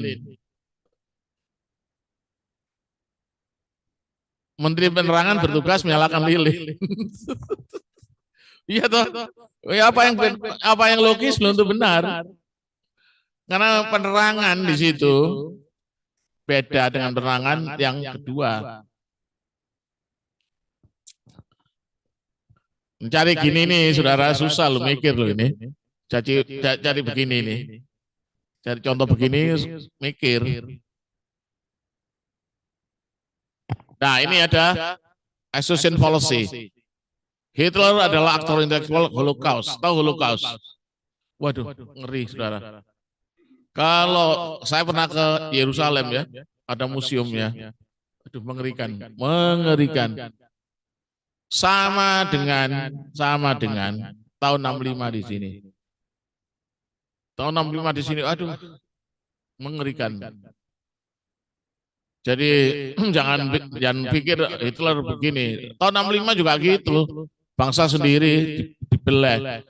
Menteri Penerangan bertugas menyalakan lilin. Iya toh. Ya, apa yang logis belum tentu benar. Karena penerangan di situ beda dengan penerangan yang kedua. Mencari gini nih, saudara, susah lo mikir lo ini. Cari begini nih. Cari contoh begini, mikir. Nah, ini ada association fallacy. Hitler adalah aktor intelektual Holocaust. Tahu Holocaust? Waduh, ngeri, saudara. Kalau saya pernah ke Yerusalem ya, ada museumnya. Aduh, mengerikan, mengerikan. Sama dengan tahun 65 di sini. Tahun 65 di sini, aduh, mengerikan. Jadi jangan pikir Hitler begini. Tahun 65 juga gitu, bangsa sendiri dibelah.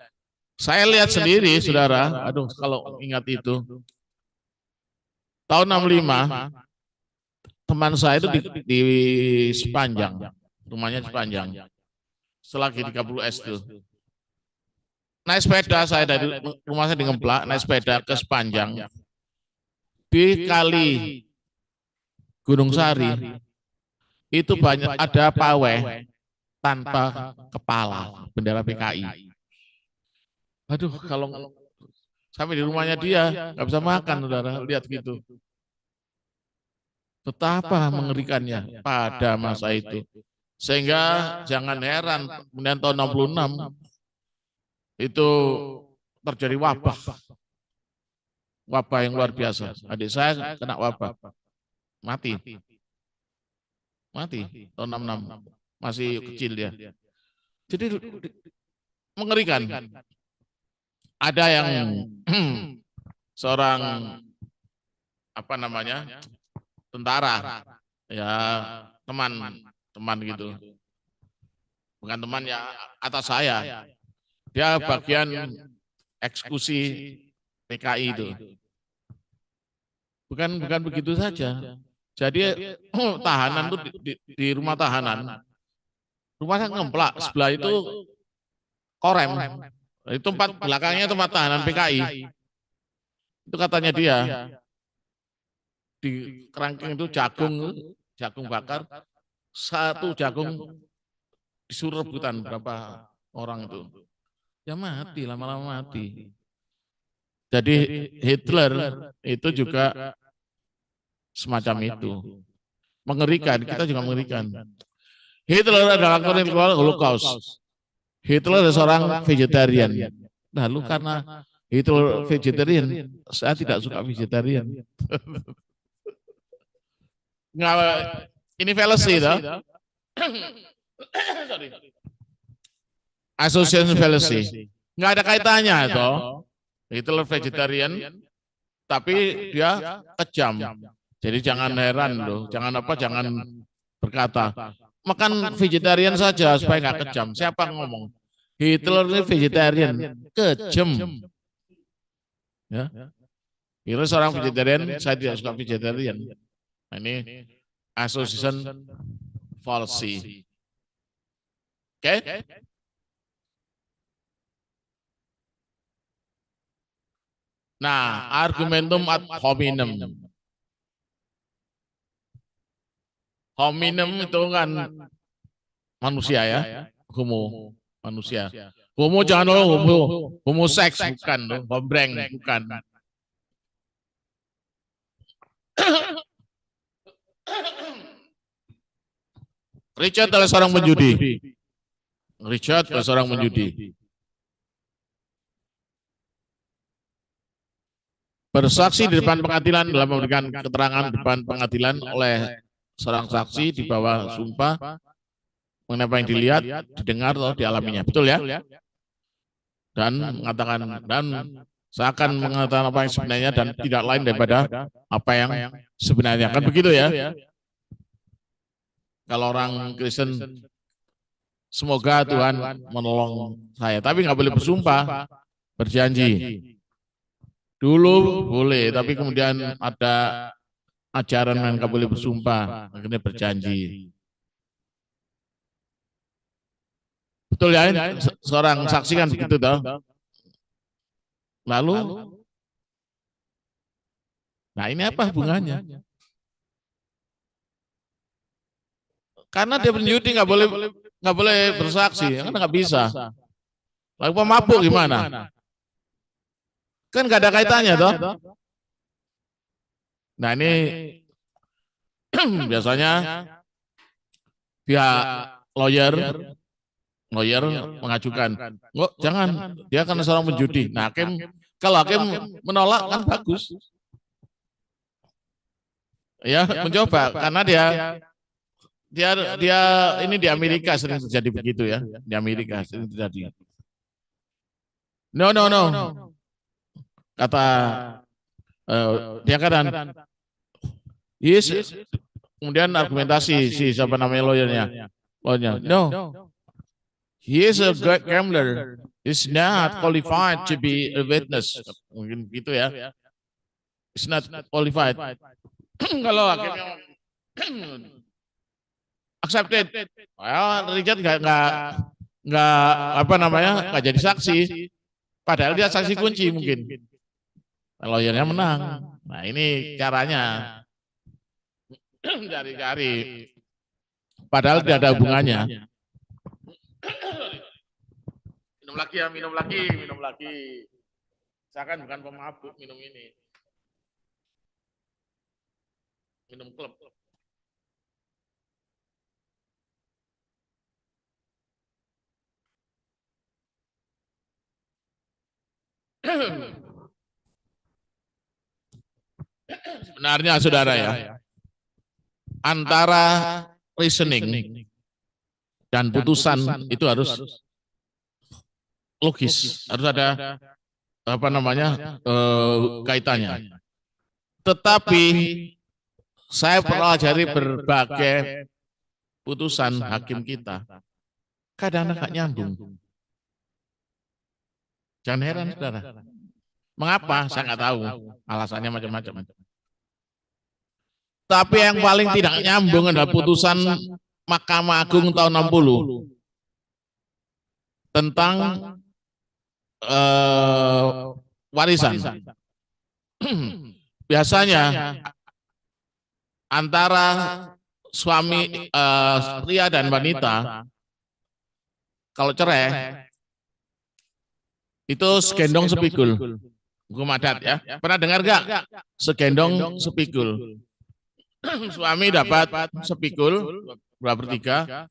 Saya lihat sendiri, saudara. Aduh, kalau ingat itu. Tahun 65, teman saya itu di Sepanjang, rumahnya Sepanjang. Selagi 30S itu. Naik sepeda saya dari rumah saya di Ngemplak, naik sepeda ke Sepanjang. Di kali Gunung Sari itu banyak ada pawai tanpa kepala, bendera PKI. Aduh, kalau sampai di rumahnya dia nggak bisa makan, saudara, lihat gitu. Betapa mengerikannya pada masa itu. Sehingga jangan heran kemudian tahun 66 itu terjadi wabah. Wabah yang luar biasa. Adik saya kena wabah. Mati tahun 66. Masih kecil dia. Jadi mengerikan. Ada yang seorang apa namanya? Tentara. Ya, teman gitu. Bukan teman ya, atas saya. Dia bagian eksekusi PKI itu. Bukan begitu saja. Jadi tahanan tuh di rumah tahanan. Rumahnya Ngemplak, sebelah itu Korem. Itu tempat belakangnya tempat tahanan PKI. Itu katanya dia. Di kerangkeng itu jagung bakar. Satu jagung disuruh rebutan berapa orang itu. Ya mati, lama-lama mati. Jadi Hitler itu juga semacam itu. Mengerikan, kita juga mengerikan. Hitler adalah aktor intelektual Holocaust. Hitler adalah seorang vegetarian. Lalu karena Hitler vegetarian, saya tidak suka vegetarian. Nggak, ini fallacy toh. Association fallacy. Nggak ada kaitannya toh. Hitler vegetarian, tapi dia kejam. Jadi jangan heran loh, jangan berkata makan vegetarian saja supaya nggak kejam. Siapa ngomong? Hitler ini vegetarian, kejam. Ya. Hitler seorang vegetarian, saya tidak suka vegetarian. Nah, ini association fallacy. Oke? Nah, argumentum ad hominem. Hominem itu kan manusia ya, homo manusia. Homo jangan homo seks bukan, hombreng bukan. Richard adalah seorang penjudi. Richard adalah seorang penjudi. Bersaksi di depan pengadilan dalam memberikan keterangan di depan pengadilan oleh seorang saksi di bawah sumpah mengenai apa yang dilihat, didengar atau dialaminya. Betul ya? Dan mengatakan dan seakan mengatakan apa yang sebenarnya dan tidak lain daripada apa yang sebenarnya. Kan begitu ya? Kalau orang Kristen, semoga Tuhan menolong saya. Tapi nggak boleh bersumpah, berjanji. Dulu boleh, tapi kemudian ada ajaran yang nggak boleh bersumpah, akhirnya berjanji. Betul ya? Seorang saksi kan begitu toh. Lalu, nah ini apa hubungannya? Karena dia penjudi nggak boleh bersaksi, kan nggak bisa. Lalu pemabuk gimana? Kan nggak ada kaitannya toh. Nah ini biasanya pihak lawyer mengajukan, oh, jangan, dia kan seorang penjudi. Nah kalau hakim menolak kan bagus. Ya mencoba karena dia ini di Amerika sering terjadi begitu ya, di Amerika sering terjadi. No. Kata dia katakan, yes, kemudian argumentasi si siapa namanya lawyernya, no, he is a great gambler, is not qualified to be a witness, mungkin gitu ya, is not qualified. Kalau akhirnya accepted, Richard nggak jadi saksi, padahal dia saksi kunci mungkin. Lawyernya menang. Nah ini caranya cari-cari. Padahal tidak ada hubungannya. Minum lagi ya, minum lagi. Saya kan bukan pemabuk minum ini. Minum klub. Sebenarnya saudara ya, antara reasoning dan putusan itu harus logis, harus ada kaitannya. Tetapi saya pelajari berbagai putusan hakim kita, kadang-kadang nggak nyambung. Jangan heran saudara. Mengapa? Saya nggak tahu. Alasannya macam-macam. Tapi yang paling tidak nyambung adalah putusan Mahkamah Agung tahun 60 tentang warisan. Biasanya antara suami pria dan wanita kalau cerai itu segendong sepikul. Hukum adat ya. Pernah dengar gak? Segendong sepikul. Suami dapat sepikul, 2/3.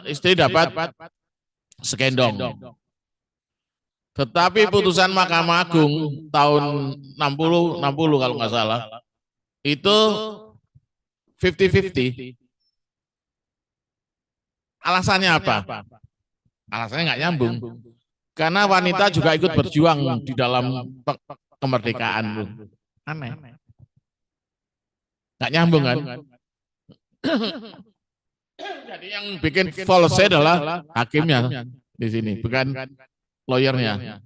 Istri dapat segendong. Tetapi putusan Mahkamah Agung tahun 60 kalau nggak salah, itu 50-50. Alasannya apa? Alasannya nggak nyambung. Karena wanita juga ikut berjuang di dalam kemerdekaan. Aneh. Nggak nyambung kan? Jadi yang bikin false adalah hakimnya di sini, bukan lawyernya.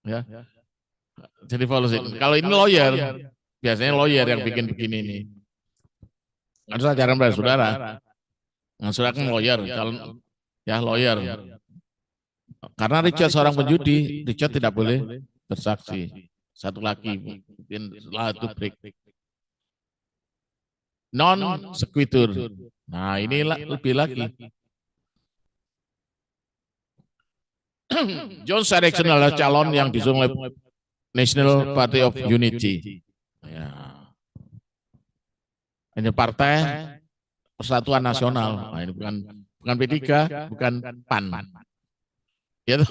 Ya. Jadi false. Kalau ini lawyer, biasanya lawyer yang bikin begini nih. Nggak usah ajaran pada saudara. Nggak saudara kan lawyer, kalau ya lawyer. Karena Richard seorang penjudi, Richard tidak boleh bersaksi. Satu lagi mungkin satu break. Non sequitur. Nah, ini lebih lagi. John Erickson adalah calon yang diusung oleh National Party of Unity. Ya. Ini Partai Persatuan Nasional. Nah, ini bukan P3, bukan PAN. Yaitu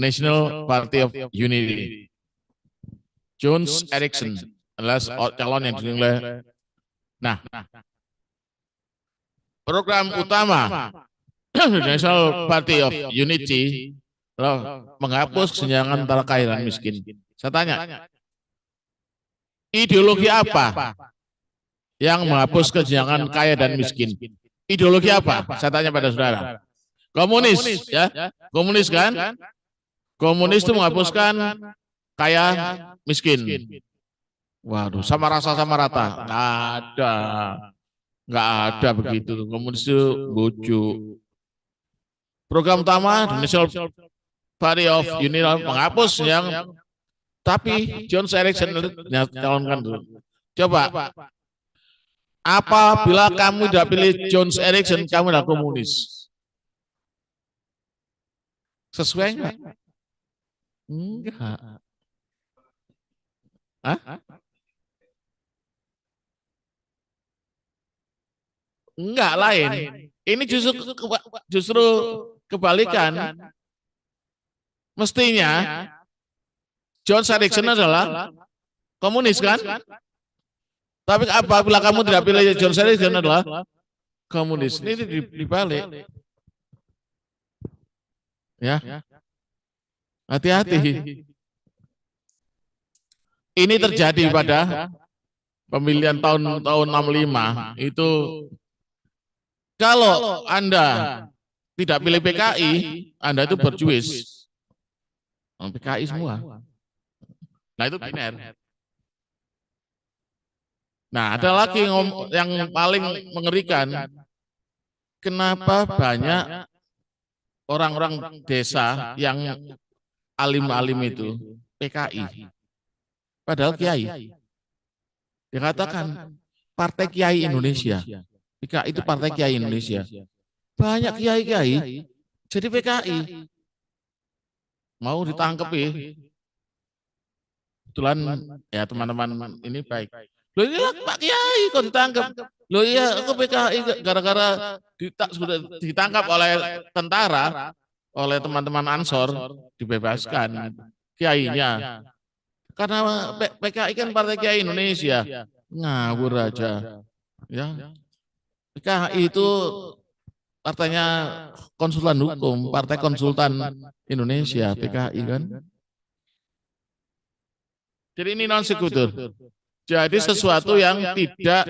National Party of Unity. John Erickson adalah calon yang diusung oleh. Nah, program utama National Party of Unity menghapus kesenjangan antara kaya dan miskin. Saya tanya, ideologi apa yang menghapus kesenjangan kaya dan miskin? Ideologi apa? Saya tanya pada saudara. Komunis, ya, komunis kan? Komunis itu menghapuskan kaya miskin. Waduh, sama rasa sama rata, nggak ada begitu. Komunis itu bujuk. Program utama National Party of Unity menghapus yang, tapi John Erickson calonkan dulu. Coba, apabila kamu tidak pilih John Erickson, kamu adalah komunis. Sesuai enggak? Enggak. Hah? Enggak, lain. Ini justru kebalikan. Mestinya John Erickson adalah komunis kan? Tapi apabila kamu tidak pilih John Erickson adalah komunis. Ini dibalik. Ya. Hati-hati. Ini terjadi pada pemilihan tahun 65 itu. Kalau Anda tidak pilih PKI, Anda itu berjuis. PKI semua. Nah, itu biner. Nah, ada lagi yang paling mengerikan. Kenapa banyak orang-orang desa yang alim-alim itu PKI? Padahal kiai. Dikatakan Partai Kiai Indonesia. PKI itu Partai Kiai Indonesia. Banyak kiai-kiai jadi PKI. Mau ditangkepi. Kebetulan ya teman-teman ini baik. Loh ini lah Pak Kiai kok ditangkap. Loh iya aku PKI gara-gara sudah ditangkap oleh tentara, oleh teman-teman Ansor, dibebaskan kiainya. Karena PKI kan Partai Kiai Indonesia. Ngawur aja. Ya. PKI itu partainya konsultan hukum, Partai Konsultan Indonesia, PKI kan. Jadi ini non sequitur. Jadi sesuatu yang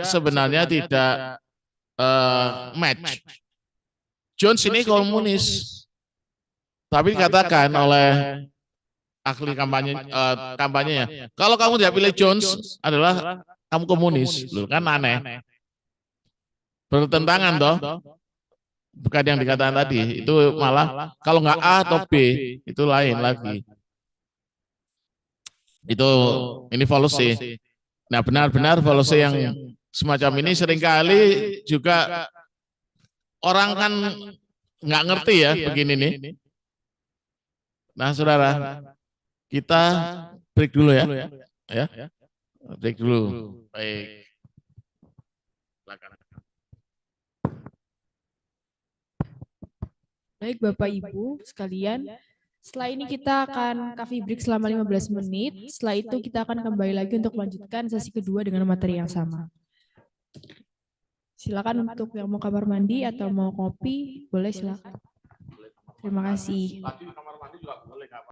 sebenarnya tidak match. Jones ini komunis, tapi dikatakan oleh ahli kampanyenya, kalau kamu tidak pilih Jones adalah kamu komunis, loh kan aneh. Bertentangan toh. Bukan yang dikatakan tadi, itu malah kalau nggak A atau B, itu lain lagi. Ini volusi. Nah benar-benar volusi yang semacam ini seringkali juga orang kan nggak ngerti ya begini nih. Nah saudara, kita break dulu ya. Break dulu. Baik. Baik Bapak Ibu sekalian, setelah ini kita akan coffee break selama 15 menit. Setelah itu kita akan kembali lagi untuk melanjutkan sesi kedua dengan materi yang sama. Silakan untuk yang mau kamar mandi atau mau kopi, boleh silakan. Terima kasih.